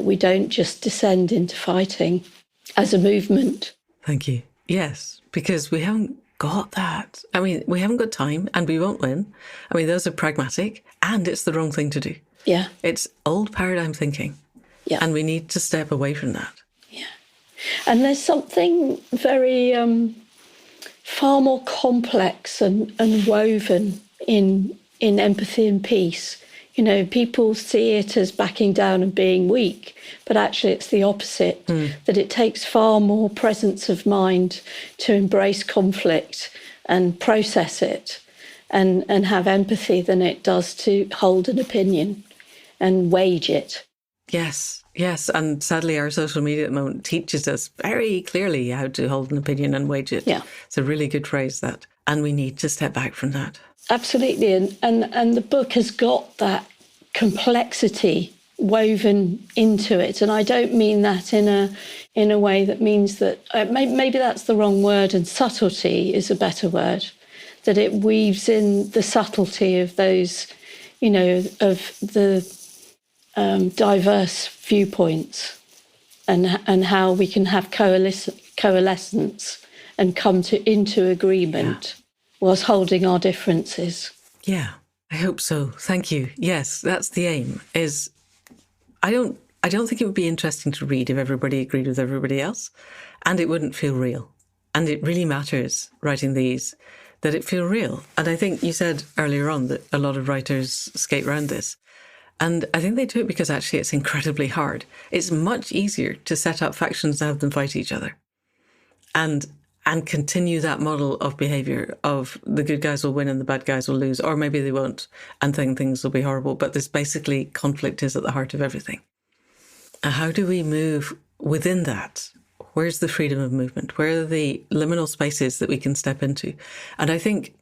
we don't just descend into fighting as a movement. Thank you. Yes, because we haven't got that. I mean, we haven't got time and we won't win. I mean, those are pragmatic and it's the wrong thing to do. Yeah. It's old paradigm thinking. Yeah. And we need to step away from that. Yeah. And there's something very far more complex and woven in empathy and peace. You know, people see it as backing down and being weak, but actually it's the opposite, that it takes far more presence of mind to embrace conflict and process it and have empathy than it does to hold an opinion and wage it. Yes. And sadly, our social media at the moment teaches us very clearly how to hold an opinion and wage it. Yeah. It's a really good phrase, that. And we need to step back from that. Absolutely. And the book has got that complexity woven into it. And I don't mean that in a way that means that, maybe that's the wrong word, and subtlety is a better word, that it weaves in the subtlety of those, you know, of the diverse viewpoints and how we can have coalescence and come into agreement whilst holding our differences. Yeah, I hope so. Thank you. Yes, that's the aim. Is I don't think it would be interesting to read if everybody agreed with everybody else, and it wouldn't feel real. And it really matters, writing these, that it feel real. And I think you said earlier on that a lot of writers skate around this. And I think they do it because actually it's incredibly hard. It's much easier to set up factions and have them fight each other. And continue that model of behaviour of the good guys will win and the bad guys will lose, or maybe they won't, and things will be horrible. But this basically conflict is at the heart of everything. And how do we move within that? Where's the freedom of movement? Where are the liminal spaces that we can step into? And I think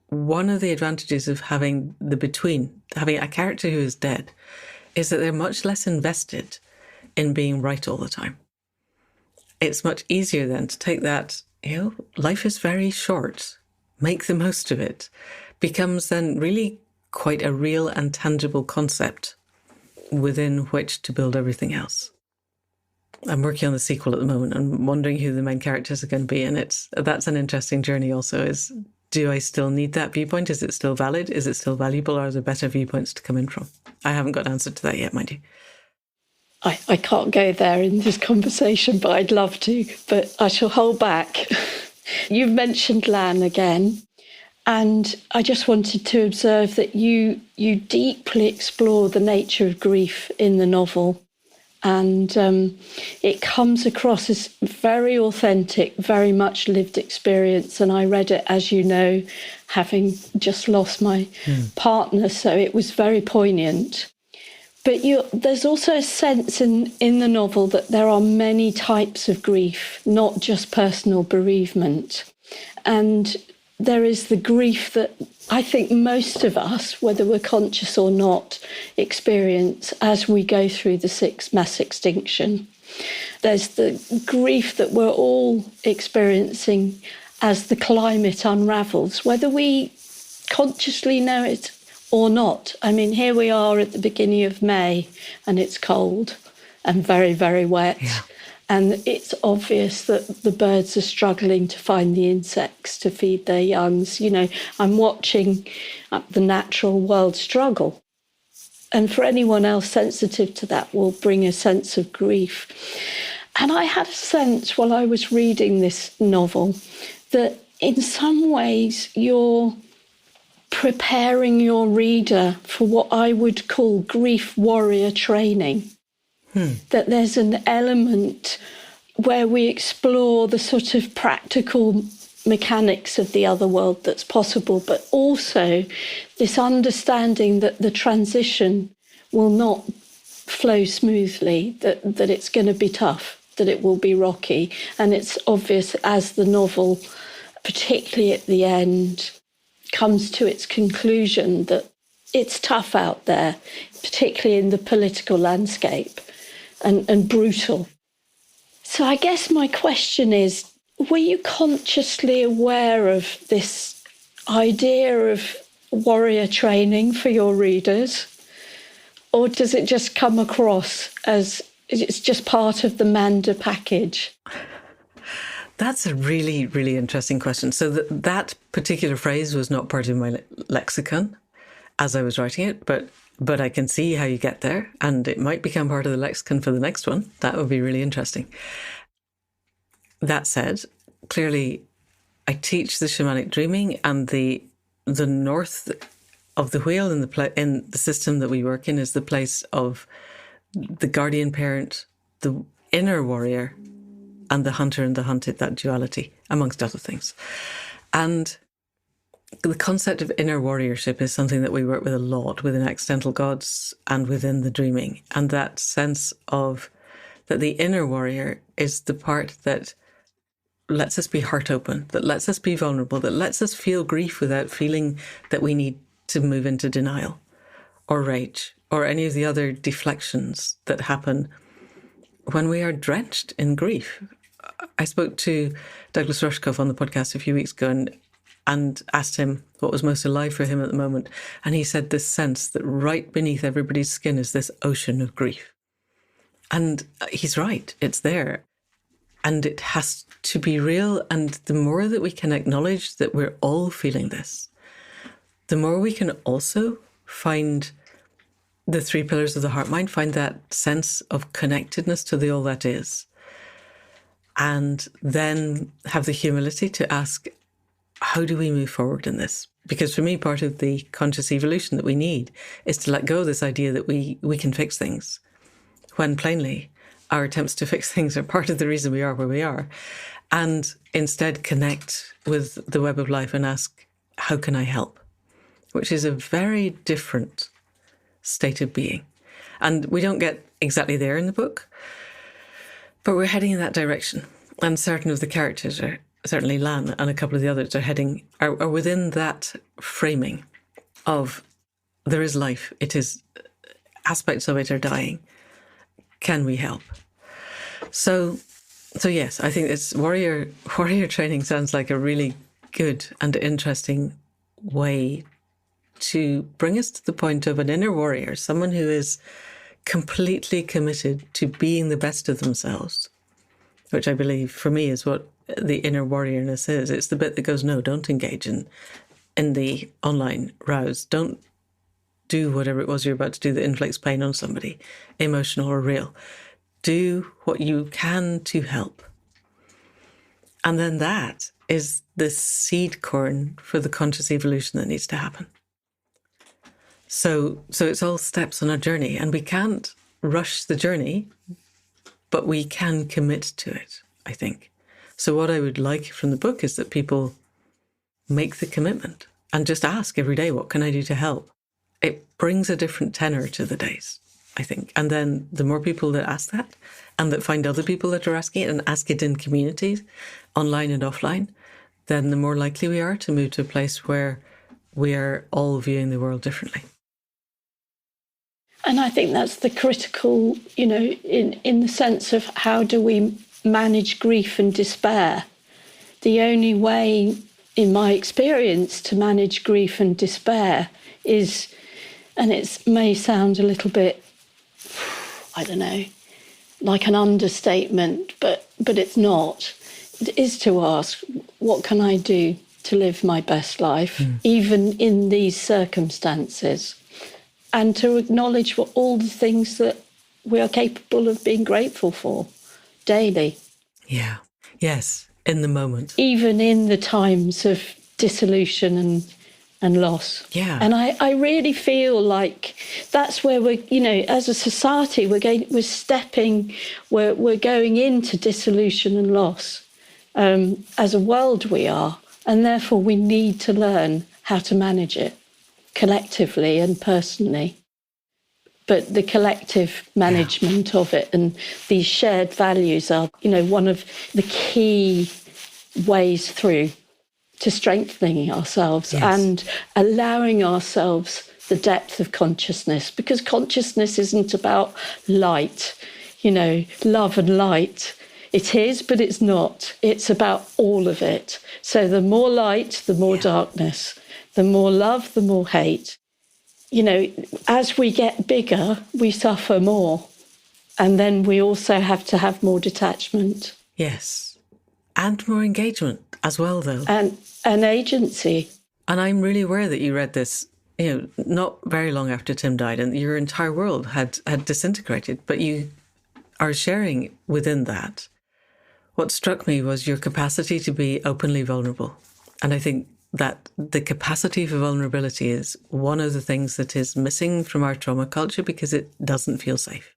one of the advantages of having having a character who is dead, is that they're much less invested in being right all the time. it's much easier then to take that, life is very short, make the most of it, becomes then really quite a real and tangible concept within which to build everything else. I'm working on the sequel at the moment and wondering who the main characters are going to be. And that's an interesting journey also, is, do I still need that viewpoint? Is it still valid? Is it still valuable? Or are there better viewpoints to come in from? I haven't got an answer to that yet, mind you. I can't go there in this conversation, but I'd love to, but I shall hold back. You've mentioned Lan again, and I just wanted to observe that you deeply explore the nature of grief in the novel, and it comes across as very authentic, very much lived experience, and I read it, as you know, having just lost my partner, so it was very poignant. But there's also a sense in the novel that there are many types of grief, not just personal bereavement. And there is the grief that I think most of us, whether we're conscious or not, experience as we go through the sixth mass extinction. There's the grief that we're all experiencing as the climate unravels, whether we consciously know it or not. I mean, here we are at the beginning of May and it's cold and very, very wet. Yeah. And it's obvious that the birds are struggling to find the insects to feed their youngs. I'm watching the natural world struggle. And for anyone else sensitive to that will bring a sense of grief. And I had a sense while I was reading this novel that in some ways you're preparing your reader for what I would call grief warrior training. That there's an element where we explore the sort of practical mechanics of the other world that's possible, but also this understanding that the transition will not flow smoothly, that it's going to be tough, that it will be rocky. And it's obvious as the novel, particularly at the end, comes to its conclusion that it's tough out there, particularly in the political landscape, and brutal. So I guess my question is, were you consciously aware of this idea of warrior training for your readers? Or does it just come across as it's just part of the Manda package? That's a really, really interesting question. So that particular phrase was not part of my lexicon as I was writing it, but I can see how you get there, and it might become part of the lexicon for the next one. That would be really interesting. That said, clearly I teach the shamanic dreaming, and the north of the wheel in the system that we work in is the place of the guardian parent, the inner warrior, and the hunter and the hunted, that duality, amongst other things. And the concept of inner warriorship is something that we work with a lot within accidental gods and within the dreaming. And that sense of that the inner warrior is the part that lets us be heart open, that lets us be vulnerable, that lets us feel grief without feeling that we need to move into denial or rage or any of the other deflections that happen when we are drenched in grief. I spoke to Douglas Rushkoff on the podcast a few weeks ago and asked him what was most alive for him at the moment. And he said this sense that right beneath everybody's skin is this ocean of grief. And he's right, it's there. And it has to be real. And the more that we can acknowledge that we're all feeling this, the more we can also find the three pillars of the heart mind, find that sense of connectedness to the all that is. And then have the humility to ask, how do we move forward in this? Because for me, part of the conscious evolution that we need is to let go of this idea that we can fix things, when plainly our attempts to fix things are part of the reason we are where we are, and instead connect with the web of life and ask, how can I help? Which is a very different state of being. And we don't get exactly there in the book, but we're heading in that direction. And certain of the characters are, certainly Lan and a couple of the others are within that framing of there is life. It is, aspects of it are dying. Can we help? So So yes, I think it's warrior training sounds like a really good and interesting way to bring us to the point of an inner warrior, someone who is completely committed to being the best of themselves, which I believe for me is what the inner warriorness is. It's the bit that goes, no, don't engage in the online rows. Don't do whatever it was you're about to do that inflicts pain on somebody, emotional or real. Do what you can to help. And then that is the seed corn for the conscious evolution that needs to happen. So it's all steps on a journey, and we can't rush the journey, but we can commit to it, I think. So what I would like from the book is that people make the commitment and just ask every day, what can I do to help? It brings a different tenor to the days, I think. And then the more people that ask that and that find other people that are asking it and ask it in communities, online and offline, then the more likely we are to move to a place where we are all viewing the world differently. And I think that's the critical, in the sense of how do we manage grief and despair? The only way, in my experience, to manage grief and despair is, and it may sound a little bit, I don't know, like an understatement, but it's not. It is to ask, what can I do to live my best life, even in these circumstances? And to acknowledge what all the things that we are capable of being grateful for daily. Yeah. Yes. In the moment. Even in the times of dissolution and loss. Yeah. And I really feel like that's where we're, as a society, we're going into dissolution and loss. As a world we are. And therefore we need to learn how to manage it. Collectively and personally, but the collective management of it and these shared values are, one of the key ways through to strengthening ourselves and allowing ourselves the depth of consciousness, because consciousness isn't about light, love and light. It is, but it's not. It's about all of it. So the more light, the more darkness. The more love, the more hate. As we get bigger, we suffer more. And then we also have to have more detachment. Yes. And more engagement as well, though. And agency. And I'm really aware that you read this, not very long after Tim died, and your entire world had disintegrated. But you are sharing within that. What struck me was your capacity to be openly vulnerable. And I think that the capacity for vulnerability is one of the things that is missing from our trauma culture because it doesn't feel safe.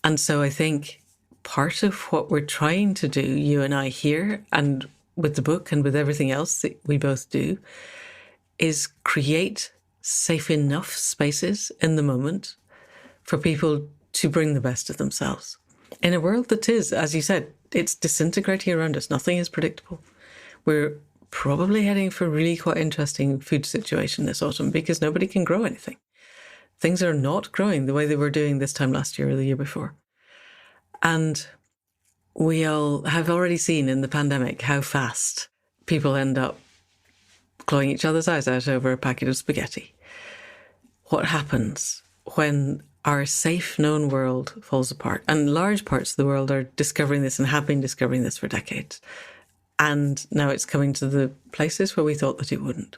And so I think part of what we're trying to do, you and I here, and with the book and with everything else that we both do, is create safe enough spaces in the moment for people to bring the best of themselves. In a world that is, as you said, it's disintegrating around us. Nothing is predictable. We're probably heading for a really quite interesting food situation this autumn because nobody can grow anything. Things are not growing the way they were doing this time last year or the year before. And we all have already seen in the pandemic how fast people end up clawing each other's eyes out over a packet of spaghetti. What happens when our safe known world falls apart? And large parts of the world are discovering this and have been discovering this for decades. And now it's coming to the places where we thought that it wouldn't.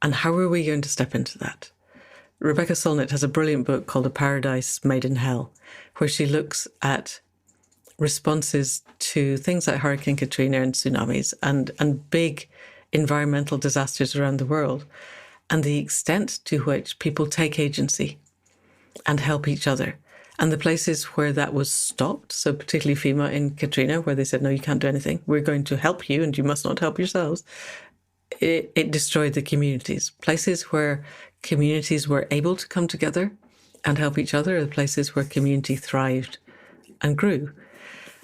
And how are we going to step into that? Rebecca Solnit has a brilliant book called A Paradise Made in Hell, where she looks at responses to things like Hurricane Katrina and tsunamis and big environmental disasters around the world, and the extent to which people take agency and help each other. And the places where that was stopped, so particularly FEMA in Katrina, where they said, no, you can't do anything. We're going to help you and you must not help yourselves. It destroyed the communities. Places where communities were able to come together and help each other are the places where community thrived and grew.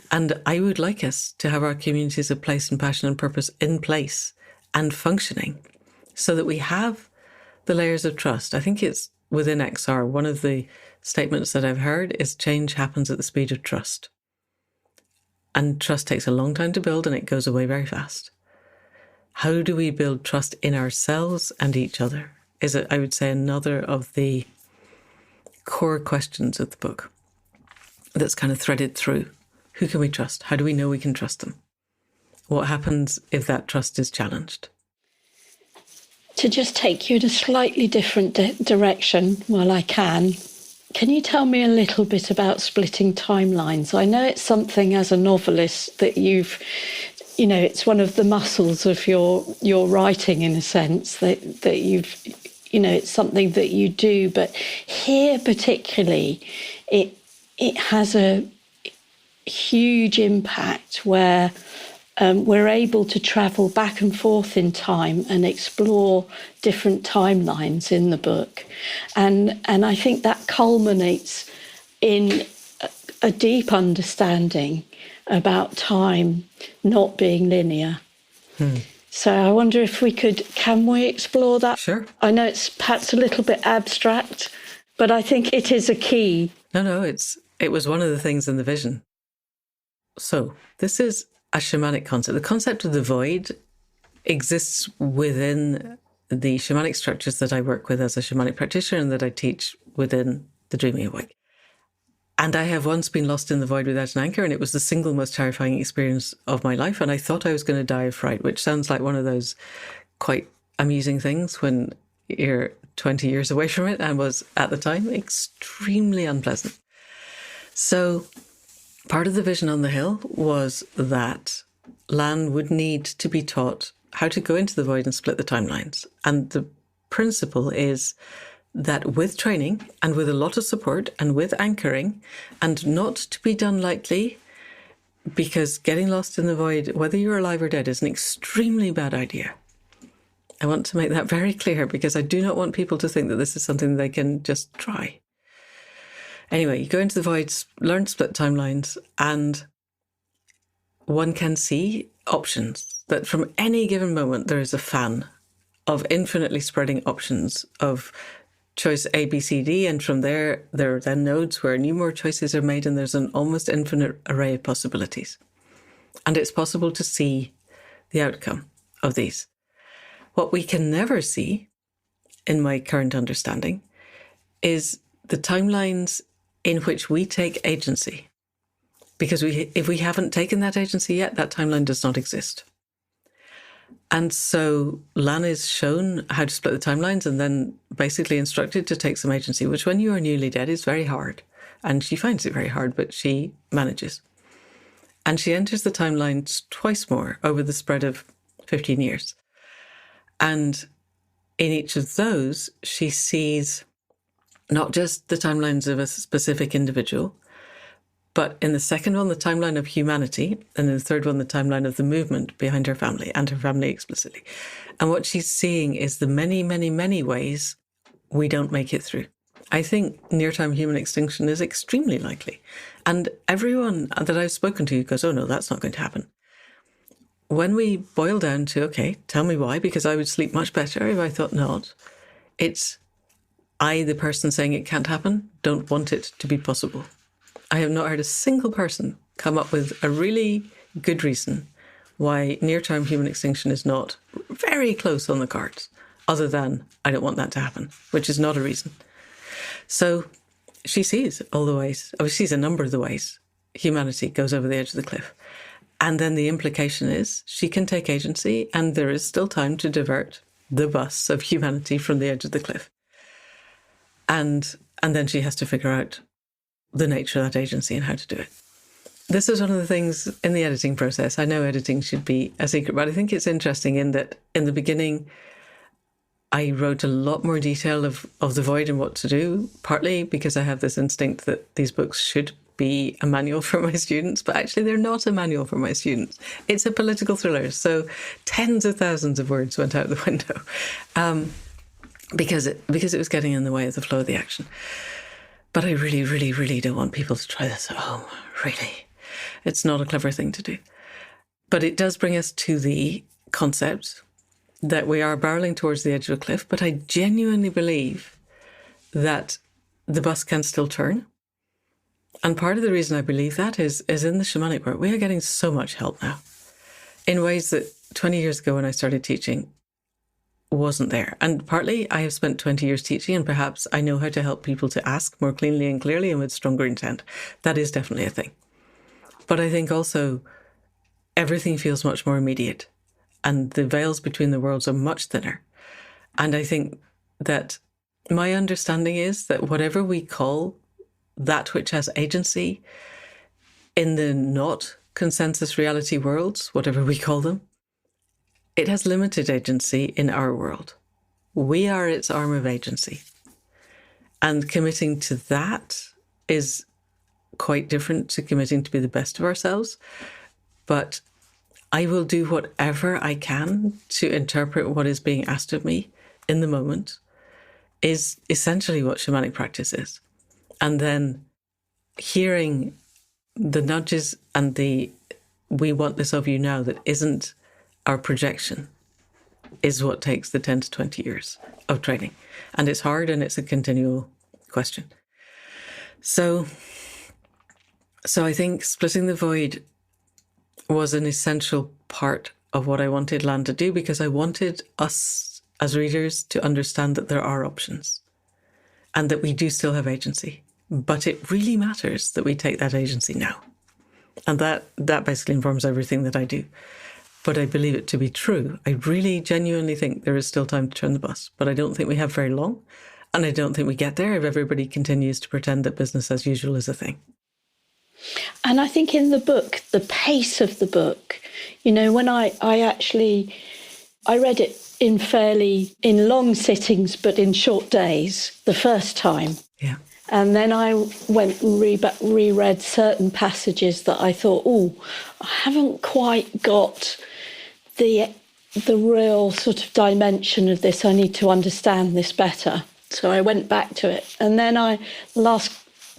And I would like us to have our communities of place and passion and purpose in place and functioning so that we have the layers of trust. I think it's within XR, one of the statements that I've heard is change happens at the speed of trust. And trust takes a long time to build and it goes away very fast. How do we build trust in ourselves and each other is, I would say, another of the core questions of the book that's kind of threaded through. Who can we trust? How do we know we can trust them? What happens if that trust is challenged? To just take you in a slightly different direction while I can you tell me a little bit about splitting timelines? I know it's something as a novelist that you've, it's one of the muscles of your writing in a sense that you've, it's something that you do. But here particularly, it has a huge impact where we're able to travel back and forth in time and explore different timelines in the book. And I think that culminates in a deep understanding about time not being linear. So I wonder if can we explore that? Sure. I know it's perhaps a little bit abstract, but I think it is a key. No, it was one of the things in the vision. So this is a shamanic concept. The concept of the void exists within the shamanic structures that I work with as a shamanic practitioner and that I teach within the Dreaming Awake. And I have once been lost in the void without an anchor, and it was the single most terrifying experience of my life. And I thought I was going to die of fright, which sounds like one of those quite amusing things when you're 20 years away from it, and was at the time extremely unpleasant. So part of the vision on the hill was that Lan would need to be taught how to go into the void and split the timelines. And the principle is that with training and with a lot of support and with anchoring, and not to be done lightly, because getting lost in the void, whether you're alive or dead, is an extremely bad idea. I want to make that very clear, because I do not want people to think that this is something they can just try. Anyway, you go into the void, learn to split timelines, and one can see options. That from any given moment, there is a fan of infinitely spreading options of choice A, B, C, D. And from there are then nodes where new more choices are made, and there's an almost infinite array of possibilities. And it's possible to see the outcome of these. What we can never see, in my current understanding, is the timelines in which we take agency. Because if we haven't taken that agency yet, that timeline does not exist. And so Lan is shown how to split the timelines and then basically instructed to take some agency, which when you are newly dead is very hard. And she finds it very hard, but she manages. And she enters the timelines twice more over the spread of 15 years. And in each of those, she sees not just the timelines of a specific individual, but in the second one, the timeline of humanity, and in the third one, the timeline of the movement behind her family, and her family explicitly. And what she's seeing is the many, many, many ways we don't make it through. I think near-term human extinction is extremely likely. And everyone that I've spoken to goes, oh no, that's not going to happen. When we boil down to, okay, tell me why, because I would sleep much better if I thought not, it's I, the person saying it can't happen, don't want it to be possible. I have not heard a single person come up with a really good reason why near-term human extinction is not very close on the cards, other than I don't want that to happen, which is not a reason. So she sees all the ways, she sees a number of the ways humanity goes over the edge of the cliff. And then the implication is she can take agency, and there is still time to divert the bus of humanity from the edge of the cliff. And then she has to figure out the nature of that agency and how to do it. This is one of the things in the editing process. I know editing should be a secret, but I think it's interesting in that in the beginning, I wrote a lot more detail of the void and what to do, partly because I have this instinct that these books should be a manual for my students, but actually they're not a manual for my students. It's a political thriller, so tens of thousands of words went out the window because it was getting in the way of the flow of the action. But I really, really, really don't want people to try this at home, really. It's not a clever thing to do. But it does bring us to the concept that we are barreling towards the edge of a cliff, but I genuinely believe that the bus can still turn. And part of the reason I believe that is in the shamanic work, we are getting so much help now in ways that 20 years ago when I started teaching wasn't there. And partly I have spent 20 years teaching, and perhaps I know how to help people to ask more cleanly and clearly and with stronger intent. That is definitely a thing. But I think also everything feels much more immediate, and the veils between the worlds are much thinner. And I think that my understanding is that whatever we call that which has agency in the not consensus reality worlds, whatever we call them, it has limited agency in our world. We are its arm of agency. And committing to that is quite different to committing to be the best of ourselves. But I will do whatever I can to interpret what is being asked of me in the moment, is essentially what shamanic practice is. And then hearing the nudges and the "we want this of you now" that isn't our projection is what takes the 10 to 20 years of training. And it's hard, and it's a continual question. So I think splitting the void was an essential part of what I wanted Land to do, because I wanted us as readers to understand that there are options and that we do still have agency. But it really matters that we take that agency now. And that basically informs everything that I do. But I believe it to be true. I really genuinely think there is still time to turn the bus, but I don't think we have very long. And I don't think we get there if everybody continues to pretend that business as usual is a thing. And I think in the book, the pace of the book, when I read it in long sittings, but in short days, the first time. Yeah. And then I went and reread certain passages that I thought, I haven't quite got the real sort of dimension of this. I need to understand this better. So I went back to it. And then last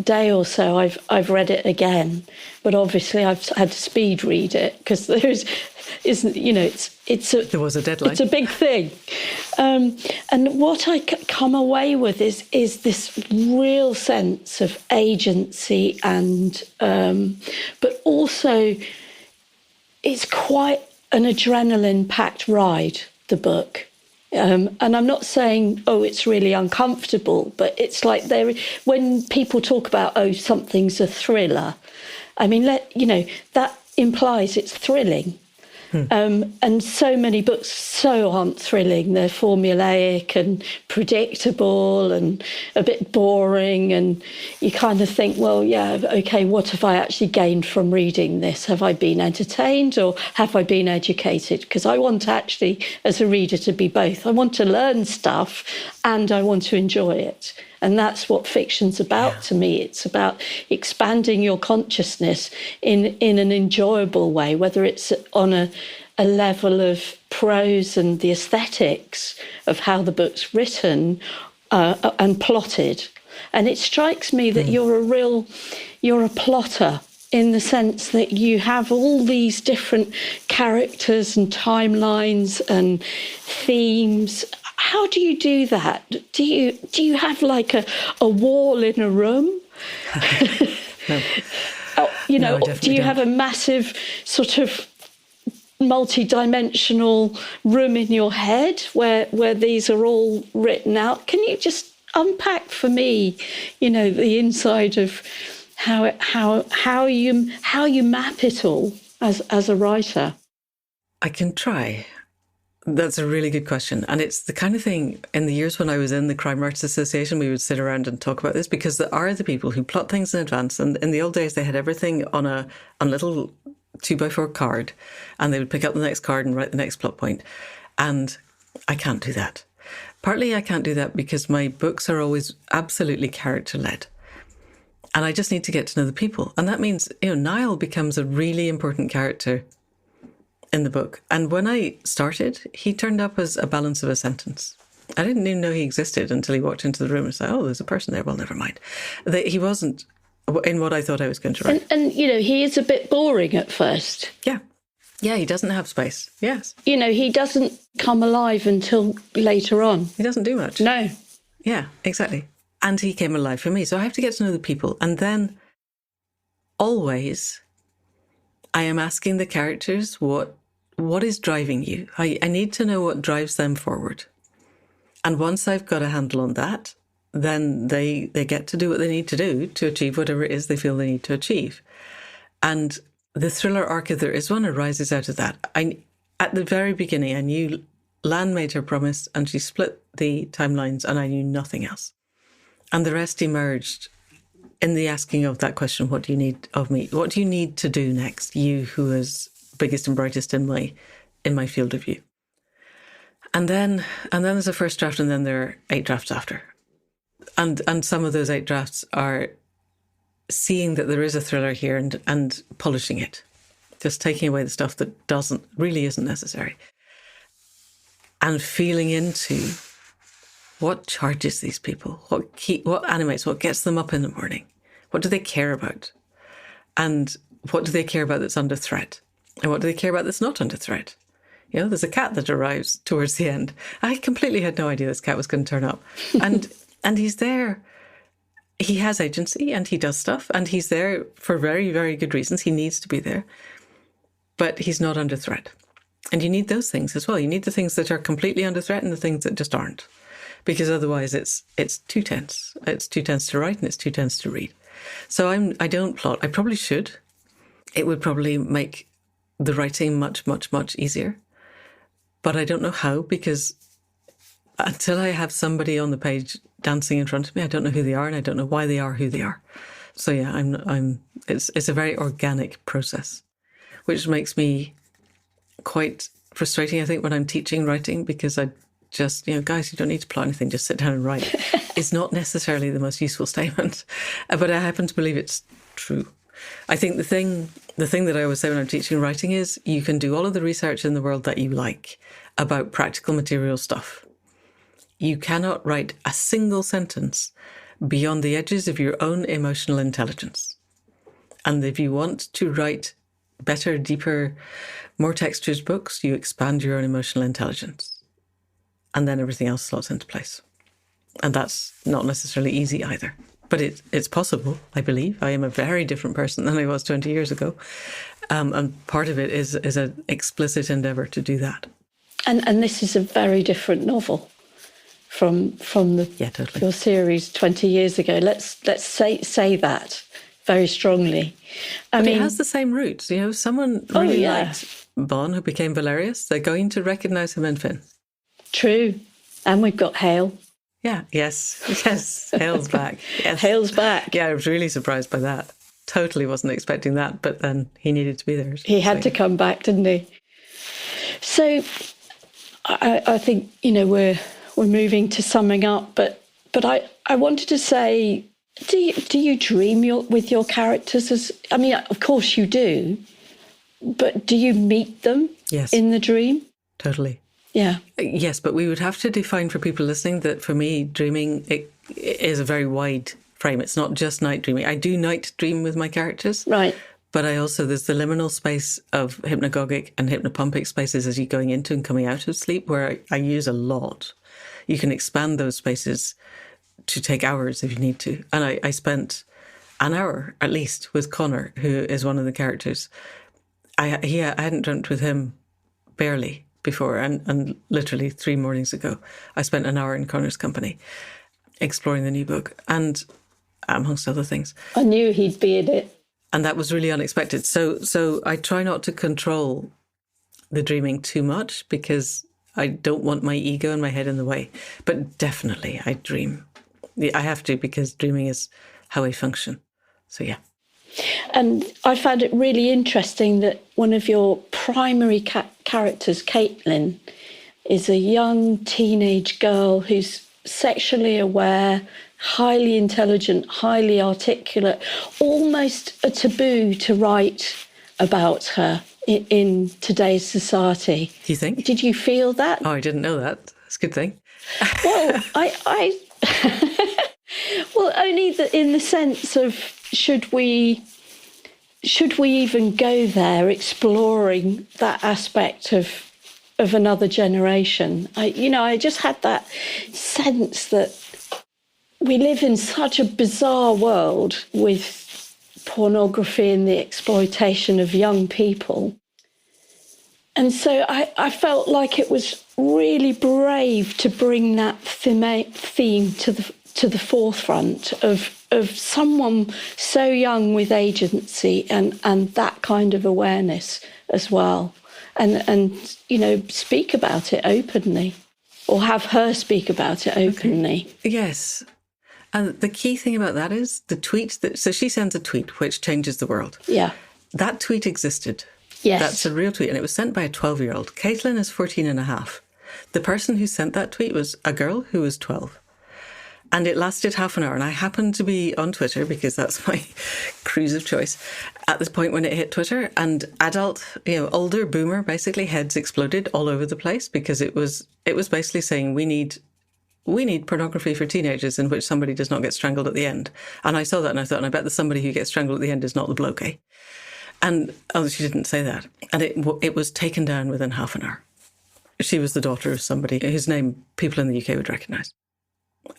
day or so, I've read it again. But obviously I've had to speed read it because there was a deadline. It's a big thing. And what I come away with is this real sense of agency, and but also it's quite an adrenaline-packed ride, the book. And I'm not saying, it's really uncomfortable, but it's like when people talk about, something's a thriller, I mean, that implies it's thrilling. And so many books aren't thrilling. They're formulaic and predictable and a bit boring. And you kind of think, well, yeah, okay, what have I actually gained from reading this? Have I been entertained or have I been educated? Because I want actually, as a reader, to be both. I want to learn stuff and I want to enjoy it. And that's what fiction's about to me. It's about expanding your consciousness in an enjoyable way, whether it's on a level of prose and the aesthetics of how the book's written and plotted. And it strikes me that you're a plotter, in the sense that you have all these different characters and timelines and themes. How do you do that? Do you have like a wall in a room? No. No, do you have a massive sort of multi-dimensional room in your head where these are all written out? Can you just unpack for me, the inside of how you map it all as a writer? I can try. That's a really good question. And it's the kind of thing, in the years when I was in the Crime Writers Association, we would sit around and talk about this, because there are the people who plot things in advance. And in the old days, they had everything on a little 2x4 card, and they would pick up the next card and write the next plot point. And I can't do that. Partly I can't do that because my books are always absolutely character-led. And I just need to get to know the people. And that means, Niall becomes a really important character in the book. And when I started, he turned up as a balance of a sentence. I didn't even know he existed until he walked into the room and said, there's a person there. Well, never mind. He wasn't in what I thought I was going to write. And he is a bit boring at first. Yeah. Yeah, he doesn't have space. Yes. He doesn't come alive until later on. He doesn't do much. No. Yeah, exactly. And he came alive for me. So I have to get to know the people. And then always I am asking the characters what is driving you. I need to know what drives them forward. And once I've got a handle on that, then they get to do what they need to do to achieve whatever it is they feel they need to achieve. And the thriller arc, if there is one, arises out of that. At the very beginning, I knew Lan made her promise and she split the timelines, and I knew nothing else. And the rest emerged in the asking of that question, what do you need of me? What do you need to do next? You who is biggest and brightest in my field of view. And then there's a first draft, and then there are 8 drafts after. And some of those 8 drafts are seeing that there is a thriller here and polishing it. Just taking away the stuff that really isn't necessary. And feeling into what charges these people, what animates, what gets them up in the morning, what do they care about? And what do they care about that's under threat? And what do they care about that's not under threat? You know, there's a cat that arrives towards the end. I completely had no idea this cat was going to turn up. And he's there. He has agency and he does stuff, and he's there for very, very good reasons. He needs to be there. But he's not under threat. And you need those things as well. You need the things that are completely under threat and the things that just aren't. Because otherwise it's too tense. It's too tense to write and it's too tense to read. So I don't plot. I probably should. It would probably make the writing much, much, much easier. But I don't know how, because until I have somebody on the page dancing in front of me, I don't know who they are and I don't know why they are who they are. So yeah, it's a very organic process, which makes me quite frustrating, I think, when I'm teaching writing, because I just, guys, you don't need to plot anything, just sit down and write. It's not necessarily the most useful statement, but I happen to believe it's true. I think the thing that I always say when I'm teaching writing is you can do all of the research in the world that you like about practical material stuff. You cannot write a single sentence beyond the edges of your own emotional intelligence. And if you want to write better, deeper, more textured books, you expand your own emotional intelligence. And then everything else slots into place. And that's not necessarily easy either. But it's possible, I believe. I am a very different person than I was 20 years ago. And part of it is an explicit endeavour to do that. And this is a very different novel from totally. Your series 20 years ago. Let's say that very strongly. I mean, it has the same roots. Someone really liked Bon, who became Valerius. They're going to recognise him in Finn. True. And we've got Hale. Yeah, yes, Hale's back. Yes. Hale's back. Yeah, I was really surprised by that. Totally wasn't expecting that, but then he needed to be there. He had to come back, didn't he? So I think, we're moving to summing up, but I wanted to say, do you dream with your characters? Of course you do, but do you meet them in the dream? Totally. Yeah. Yes, but we would have to define for people listening that for me, dreaming is a very wide frame. It's not just night dreaming. I do night dream with my characters. Right. But there's the liminal space of hypnagogic and hypnopumpic spaces as you're going into and coming out of sleep, where I use a lot. You can expand those spaces to take hours if you need to. And I spent an hour at least with Connor, who is one of the characters. I hadn't dreamt with him barely before, and literally 3 mornings ago, I spent an hour in Connor's company exploring the new book, and amongst other things. I knew he'd be in it. And that was really unexpected. So I try not to control the dreaming too much, because I don't want my ego and my head in the way. But definitely I dream. I have to, because dreaming is how I function. So yeah. And I found it really interesting that one of your primary characters, Kaitlyn, is a young teenage girl who's sexually aware, highly intelligent, highly articulate, almost a taboo to write about her in today's society. Do you think? Did you feel that? Oh, I didn't know that. That's a good thing. Well, I well, only in the sense of, should we even go there, exploring that aspect of another generation? I just had that sense that we live in such a bizarre world with pornography and the exploitation of young people. And so I felt like it was really brave to bring that theme to the forefront of someone so young with agency and that kind of awareness as well. And speak about it openly, or have her speak about it openly. Okay. Yes. And the key thing about that is the tweet so she sends a tweet which changes the world. Yeah. That tweet existed. Yes. That's a real tweet, and it was sent by a 12-year-old. Kaitlyn is 14 and a half. The person who sent that tweet was a girl who was 12. And it lasted half an hour, and I happened to be on Twitter because that's my cruise of choice at this point when it hit Twitter, and older boomer, basically heads exploded all over the place because it was basically saying we need pornography for teenagers in which somebody does not get strangled at the end. And I saw that and I thought, and I bet the somebody who gets strangled at the end is not the bloke, eh? And she didn't say that. And it was taken down within half an hour. She was the daughter of somebody whose name people in the UK would recognise.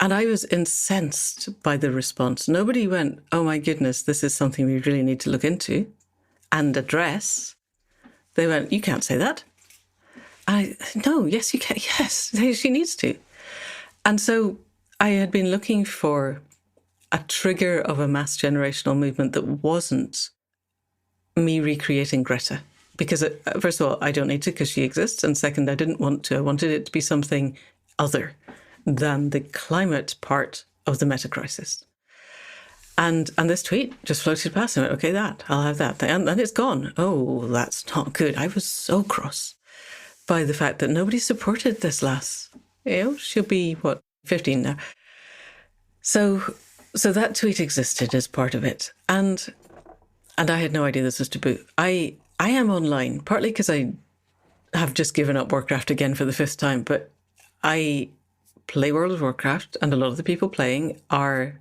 And I was incensed by the response. Nobody went, oh my goodness, this is something we really need to look into and address. They went, you can't say that. No, yes, you can. Yes, she needs to. And so I had been looking for a trigger of a mass generational movement that wasn't me recreating Greta. Because first of all, I don't need to because she exists. And second, I didn't want to. I wanted it to be something other than the climate part of the meta-crisis. And this tweet just floated past. I went, okay, I'll have that. And it's gone. Oh, that's not good. I was so cross by the fact that nobody supported this lass. She'll be, 15 now. So that tweet existed as part of it. And I had no idea this was taboo. I am online, partly because I have just given up Warcraft again for the 5th time, but I play World of Warcraft, and a lot of the people playing are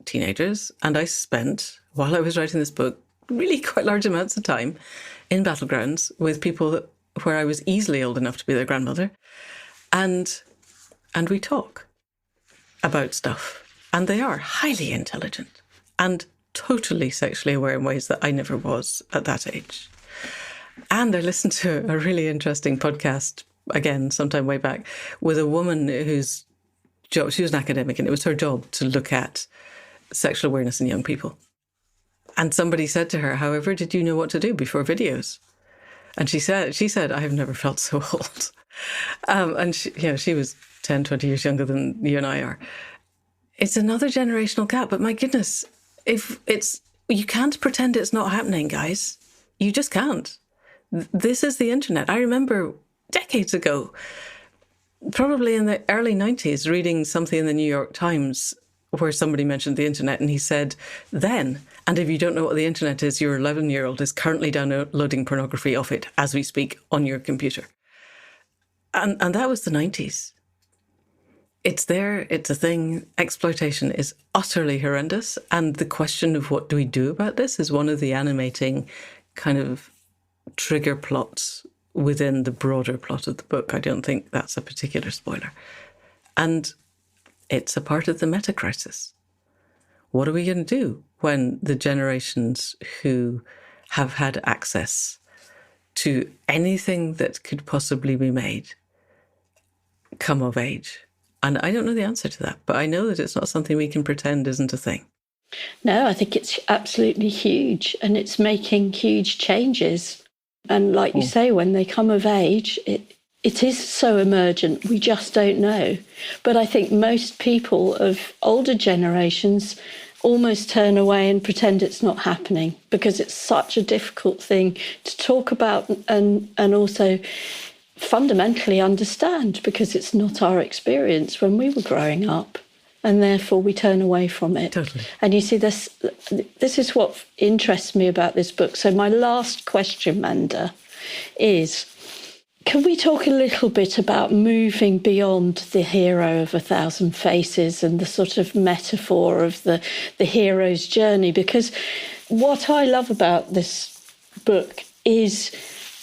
teenagers. And I spent, while I was writing this book, really quite large amounts of time in battlegrounds with people where I was easily old enough to be their grandmother. And we talk about stuff. And they are highly intelligent and totally sexually aware in ways that I never was at that age. And I listened to a really interesting podcast, again, sometime way back, with a woman whose job, she was an academic, and it was her job to look at sexual awareness in young people. And somebody said to her, however, did you know what to do before videos? And she said, I have never felt so old. And she was 10, 20 years younger than you and I are. It's another generational gap, but my goodness, you can't pretend it's not happening, guys. You just can't. This is the internet. I remember decades ago, probably in the early 90s, reading something in the New York Times where somebody mentioned the internet, and he said, then, and if you don't know what the internet is, your 11-year-old is currently downloading pornography off it as we speak on your computer. And that was the 90s. It's there, it's a thing. Exploitation is utterly horrendous. And the question of what do we do about this is one of the animating kind of trigger plots within the broader plot of the book. I don't think that's a particular spoiler. And it's a part of the meta-crisis. What are we going to do when the generations who have had access to anything that could possibly be made come of age? And I don't know the answer to that, but I know that it's not something we can pretend isn't a thing. No, I think it's absolutely huge, and it's making huge changes. And like you say, when they come of age, it is so emergent, we just don't know. But I think most people of older generations almost turn away and pretend it's not happening because it's such a difficult thing to talk about and also fundamentally understand, because it's not our experience when we were growing up, and therefore we turn away from it. Totally. And you see, this is what interests me about this book. So my last question, Manda, is, can we talk a little bit about moving beyond the hero of 1,000 faces and the sort of metaphor of the hero's journey? Because what I love about this book is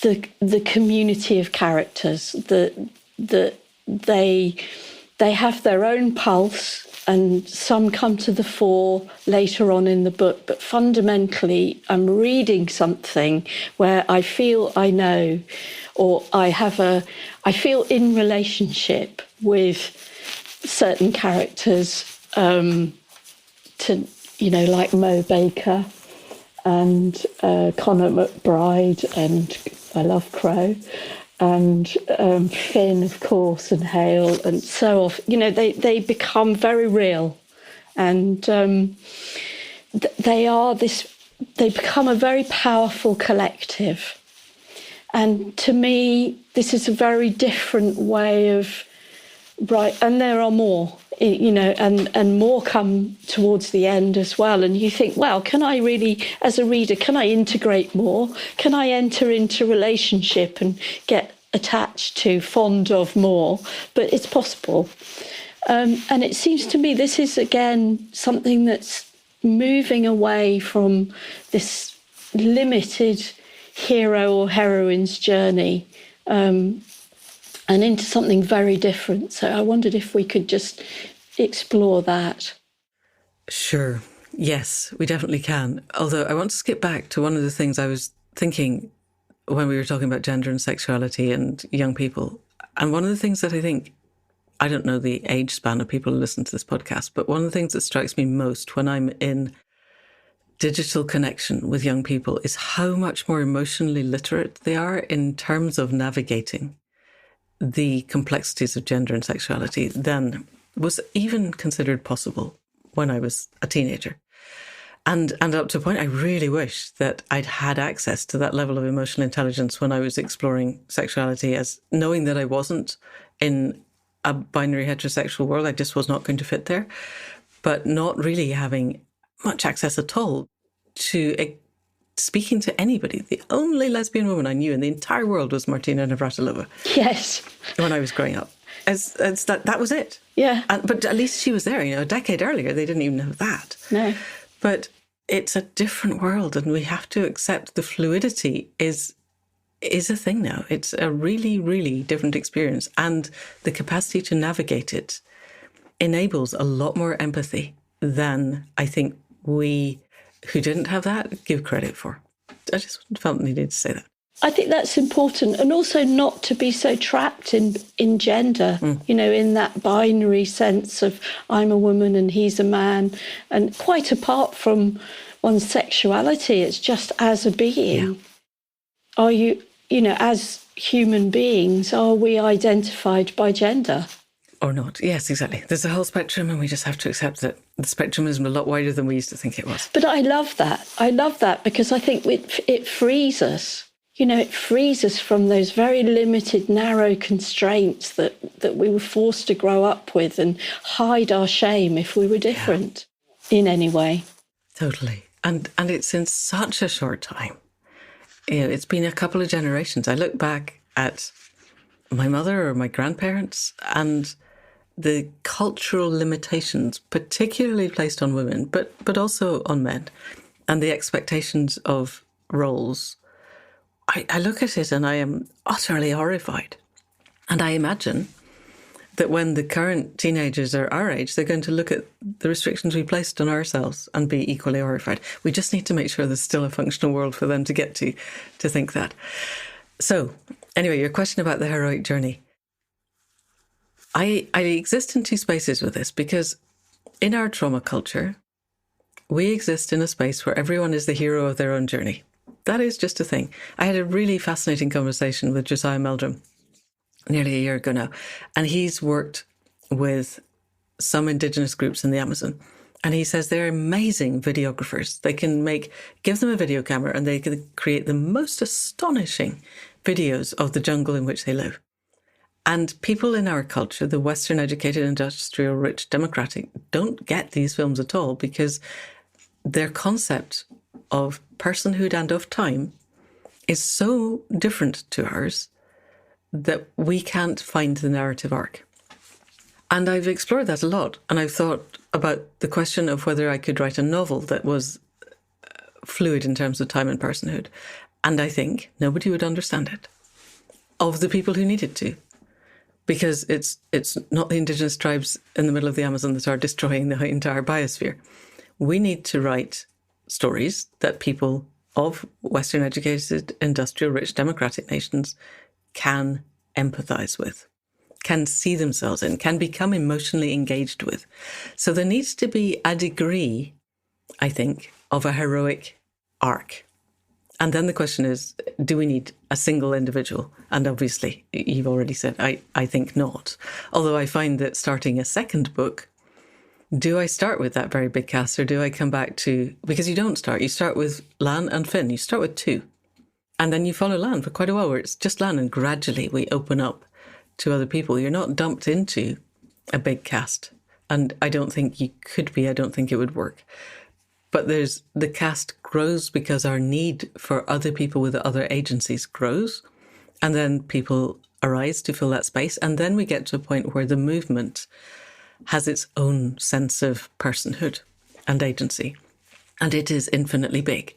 the community of characters, that they have their own pulse, and some come to the fore later on in the book. But fundamentally, I'm reading something where I feel I know, or I feel in relationship with certain characters, like Mo Baker and Connor McBride, and I love Crow, and Finn, of course, and Hale, and so off. They become very real, and they become a very powerful collective. And to me, this is a very different way of and there are more, and more come towards the end as well. And you think, well, can I really, as a reader, can I integrate more? Can I enter into relationship and get attached to, fond of more? But it's possible. And it seems to me this is, again, something that's moving away from this limited hero or heroine's journey, and into something very different. So I wondered if we could just explore that. Sure. Yes, we definitely can. Although I want to skip back to one of the things I was thinking when we were talking about gender and sexuality and young people. And one of the things that I think, I don't know the age span of people who listen to this podcast, but one of the things that strikes me most when I'm in digital connection with young people is how much more emotionally literate they are in terms of navigating the complexities of gender and sexuality than was even considered possible when I was a teenager. And up to a point, I really wish that I'd had access to that level of emotional intelligence when I was exploring sexuality, as knowing that I wasn't in a binary heterosexual world. I just was not going to fit there, but not really having much access at all to speaking to anybody. The only lesbian woman I knew in the entire world was Martina Navratilova. Yes. When I was growing up. That was it. Yeah. But at least she was there. A decade earlier, they didn't even know that. No. But it's a different world, and we have to accept the fluidity is a thing now. It's a really, really different experience. And the capacity to navigate it enables a lot more empathy than I think we who didn't have that give credit for. I just felt needed to say that. I think that's important, and also not to be so trapped in gender, in that binary sense of I'm a woman and he's a man, and quite apart from one's sexuality, it's just as a being. Yeah. Are you, as human beings, are we identified by gender? Or not. Yes, exactly. There's a whole spectrum, and we just have to accept that the spectrum is a lot wider than we used to think it was. But I love that. I love that because I think it frees us. It frees us from those very limited, narrow constraints that we were forced to grow up with and hide our shame if we were different in any way. Totally. And it's in such a short time. It's been a couple of generations. I look back at my mother or my grandparents and the cultural limitations, particularly placed on women, but also on men, and the expectations of roles. I look at it and I am utterly horrified. And I imagine that when the current teenagers are our age, they're going to look at the restrictions we placed on ourselves and be equally horrified. We just need to make sure there's still a functional world for them to get to think that. So, anyway, your question about the heroic journey. I exist in two spaces with this because in our trauma culture, we exist in a space where everyone is the hero of their own journey. That is just a thing. I had a really fascinating conversation with Josiah Meldrum nearly a year ago now, and he's worked with some indigenous groups in the Amazon, and he says they're amazing videographers. They can give them a video camera and they can create the most astonishing videos of the jungle in which they live. And people in our culture, the Western educated, industrial, rich, democratic, don't get these films at all because their concept of personhood and of time is so different to ours that we can't find the narrative arc. And I've explored that a lot. And I've thought about the question of whether I could write a novel that was fluid in terms of time and personhood. And I think nobody would understand it, of the people who needed to. because it's not the indigenous tribes in the middle of the Amazon that are destroying the entire biosphere. We need to write stories that people of Western educated, industrial, rich, democratic nations can empathize with, can see themselves in, can become emotionally engaged with. So there needs to be a degree, I think, of a heroic arc. And then the question is, do we need a single individual? And obviously, you've already said, I think not. Although I find that starting a second book, do I start with that very big cast, or do I come back to, because you start with Lan and Finn, you start with two. And then you follow Lan for quite a while where it's just Lan, and gradually we open up to other people. You're not dumped into a big cast. And I don't think you could be, I don't think it would work. But the cast grows because our need for other people with other agencies grows. And then people arise to fill that space. And then we get to a point where the movement has its own sense of personhood and agency. And it is infinitely big.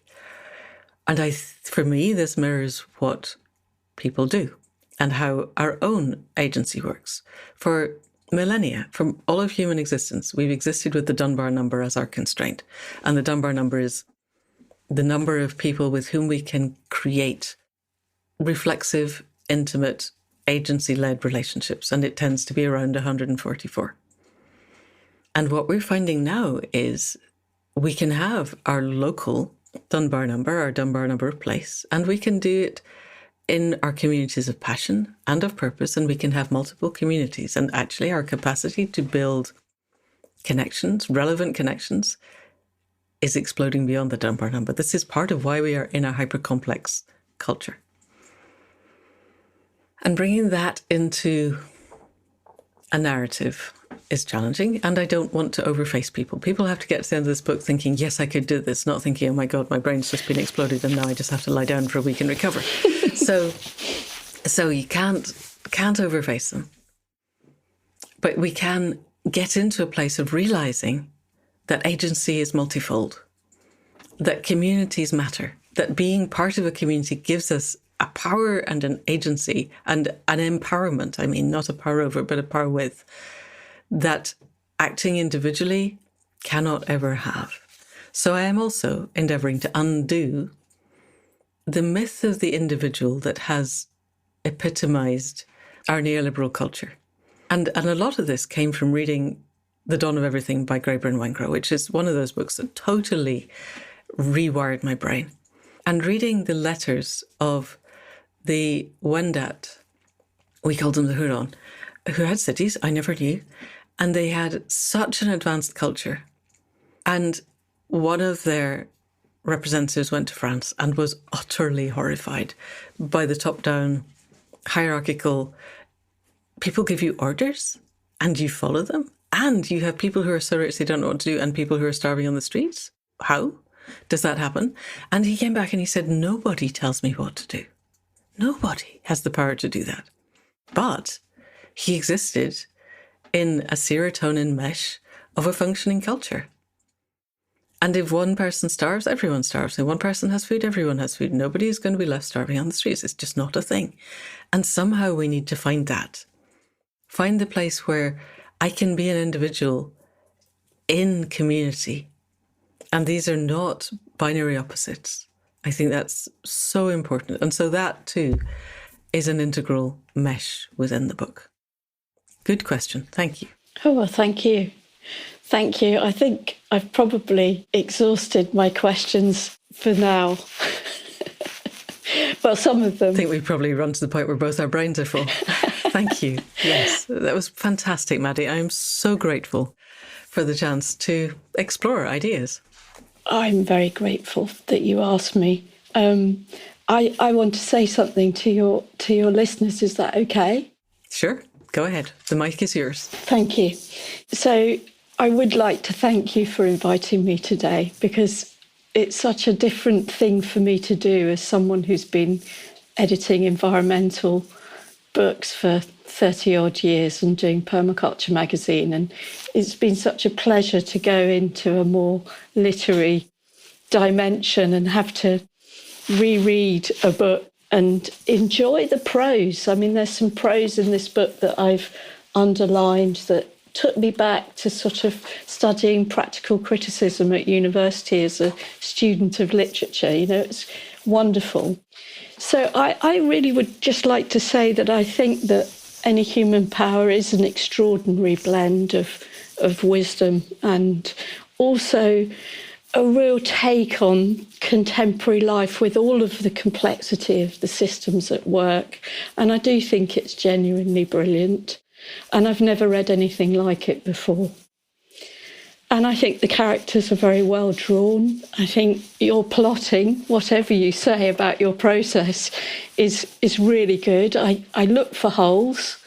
And for me, this mirrors what people do and how our own agency works. For millennia, from all of human existence, we've existed with the Dunbar number as our constraint. And the Dunbar number is the number of people with whom we can create reflexive, intimate, agency-led relationships. And it tends to be around 144. And what we're finding now is we can have our local Dunbar number, our Dunbar number of place, and we can do it in our communities of passion and of purpose, and we can have multiple communities. And actually our capacity to build connections, relevant connections, is exploding beyond the Dunbar number. This is part of why we are in a hyper-complex culture. And bringing that into a narrative is challenging, and I don't want to overface people. People have to get to the end of this book thinking, yes, I could do this, not thinking, oh my God, my brain's just been exploded and now I just have to lie down for a week and recover. So you can't overface them. But we can get into a place of realizing that agency is multifold, that communities matter, that being part of a community gives us a power and an agency and an empowerment. I mean, not a power over, but a power with, that acting individually cannot ever have. So I am also endeavouring to undo the myth of the individual that has epitomised our neoliberal culture. And a lot of this came from reading The Dawn of Everything by Graeber and Weingro, which is one of those books that totally rewired my brain. And reading the letters of the Wendat, we called them the Huron, who had cities I never knew, and they had such an advanced culture. And one of their representatives went to France and was utterly horrified by the top-down hierarchical, people give you orders and you follow them, and you have people who are so rich they don't know what to do and people who are starving on the streets. How does that happen? And he came back and he said, nobody tells me what to do. Nobody has the power to do that. But he existed in a serotonin mesh of a functioning culture. And if one person starves, everyone starves. If one person has food, everyone has food. Nobody is going to be left starving on the streets. It's just not a thing. And somehow we need to find that. Find the place where I can be an individual in community. And these are not binary opposites. I think that's so important. And so that too is an integral mesh within the book. Good question. Thank you. Oh, well, thank you. Thank you. I think I've probably exhausted my questions for now. Well, some of them. I think we've probably run to the point where both our brains are full. Thank you. Yes, that was fantastic, Maddy. I am so grateful for the chance to explore ideas. I'm very grateful that you asked me. I want to say something to your listeners. Is that okay? Sure. Go ahead. The mic is yours. Thank you. So I would like to thank you for inviting me today, because it's such a different thing for me to do as someone who's been editing environmental books for 30 odd years and doing Permaculture Magazine. And it's been such a pleasure to go into a more literary dimension and have to reread a book and enjoy the prose. I mean, there's some prose in this book that I've underlined that took me back to sort of studying practical criticism at university as a student of literature. You know, it's wonderful. So I really would just like to say that I think that Any Human Power is an extraordinary blend of wisdom and also a real take on contemporary life with all of the complexity of the systems at work. And I do think it's genuinely brilliant. And I've never read anything like it before. And I think the characters are very well drawn. I think your plotting, whatever you say about your process, is really good. I look for holes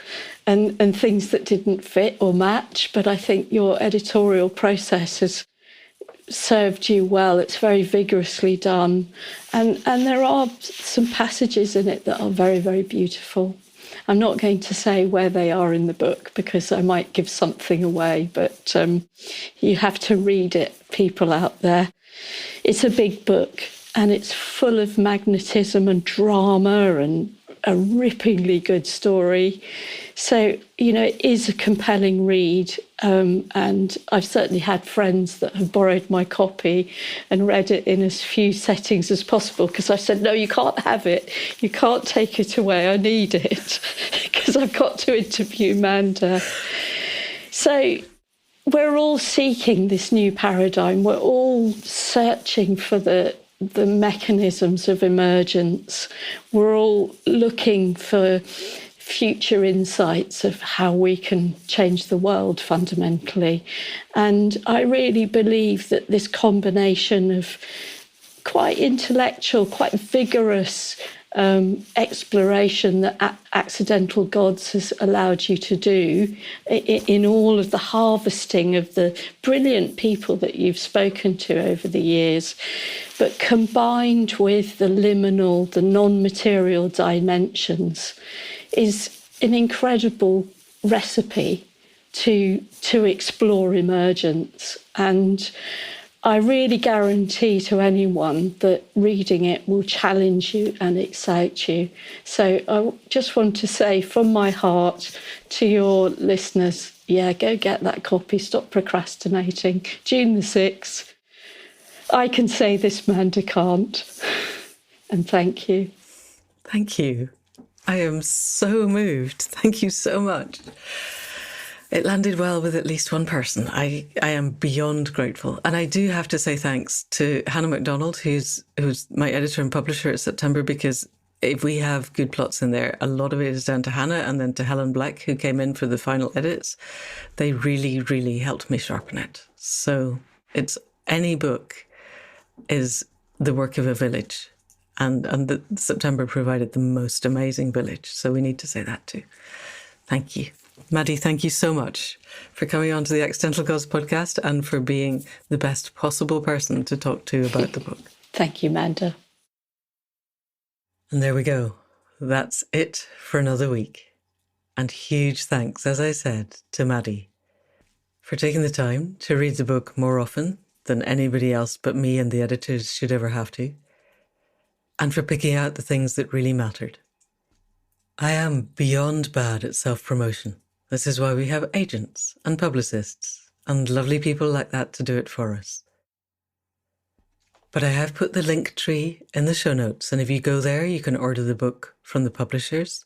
and things that didn't fit or match, but I think your editorial process has served you well. It's very vigorously done. And there are some passages in it that are very, very beautiful. I'm not going to say where they are in the book because I might give something away, but you have to read it, people out there. It's a big book and it's full of magnetism and drama and a rippingly good story. So, you know, it is a compelling read. And I've certainly had friends that have borrowed my copy and read it in as few settings as possible because I said, no, you can't have it. You can't take it away. I need it because I've got to interview Manda. So we're all seeking this new paradigm. We're all searching for the mechanisms of emergence. We're all looking for future insights of how we can change the world fundamentally. And I really believe that this combination of quite intellectual, quite vigorous exploration that Accidental Gods has allowed you to do in all of the harvesting of the brilliant people that you've spoken to over the years, but combined with the liminal, the non-material dimensions, is an incredible recipe to explore emergence. And I really guarantee to anyone that reading it will challenge you and excite you. So I just want to say from my heart to your listeners, yeah, go get that copy, stop procrastinating. June the 6th. I can say this, Manda can't. And thank you. Thank you. I am so moved. Thank you so much. It landed well with at least one person. I am beyond grateful. And I do have to say thanks to Hannah MacDonald, who's my editor and publisher at September, because if we have good plots in there, a lot of it is down to Hannah and then to Helen Black, who came in for the final edits. They really, really helped me sharpen it. So it's any book is the work of a village. And the September provided the most amazing village. So we need to say that too. Thank you. Maddy, thank you so much for coming on to the Accidental Gods podcast and for being the best possible person to talk to about the book. Thank you, Manda. And there we go. That's it for another week. And huge thanks, as I said, to Maddy for taking the time to read the book more often than anybody else but me and the editors should ever have to, and for picking out the things that really mattered. I am beyond bad at self-promotion. This is why we have agents and publicists and lovely people like that to do it for us. But I have put the link tree in the show notes, and if you go there, you can order the book from the publishers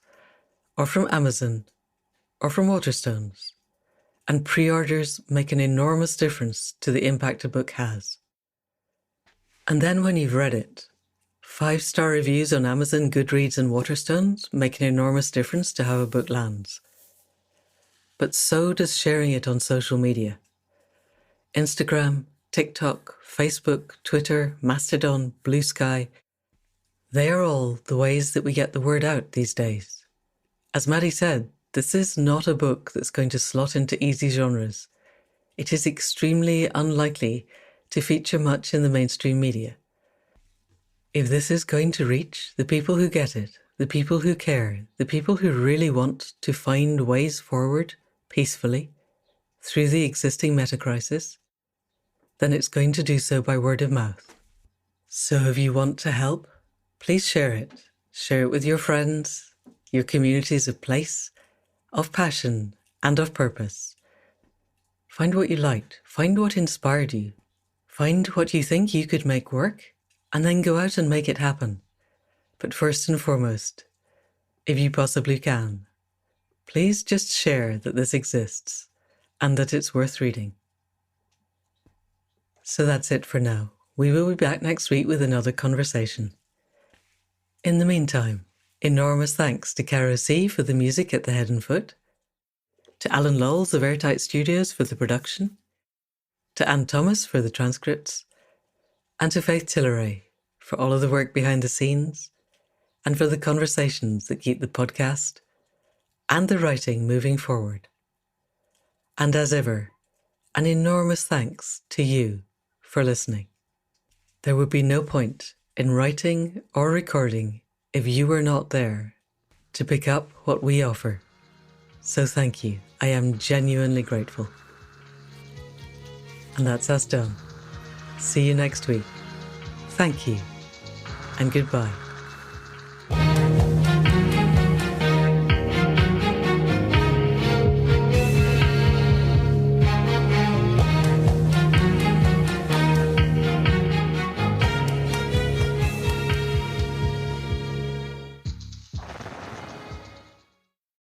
or from Amazon or from Waterstones. And pre-orders make an enormous difference to the impact a book has. And then when you've read it, 5-star reviews on Amazon, Goodreads and Waterstones make an enormous difference to how a book lands. But so does sharing it on social media. Instagram, TikTok, Facebook, Twitter, Mastodon, Blue Sky. They are all the ways that we get the word out these days. As Maddy said, this is not a book that's going to slot into easy genres. It is extremely unlikely to feature much in the mainstream media. If this is going to reach the people who get it, the people who care, the people who really want to find ways forward peacefully through the existing meta-crisis, then it's going to do so by word of mouth. So if you want to help, please share it Share it with your friends, your communities of place, of passion, and of purpose. Find what you liked, find what inspired you, find what you think you could make work, and then go out and make it happen. But first and foremost, if you possibly can, please just share that this exists and that it's worth reading. So that's it for now. We will be back next week with another conversation. In the meantime, enormous thanks to Caro C for the music at the head and foot, to Alan Lowles of Airtight Studios for the production, to Anne Thomas for the transcripts, and to Faith Tilleray for all of the work behind the scenes and for the conversations that keep the podcast and the writing moving forward. And as ever, an enormous thanks to you for listening. There would be no point in writing or recording if you were not there to pick up what we offer. So thank you. I am genuinely grateful. And that's us done. See you next week. Thank you and goodbye.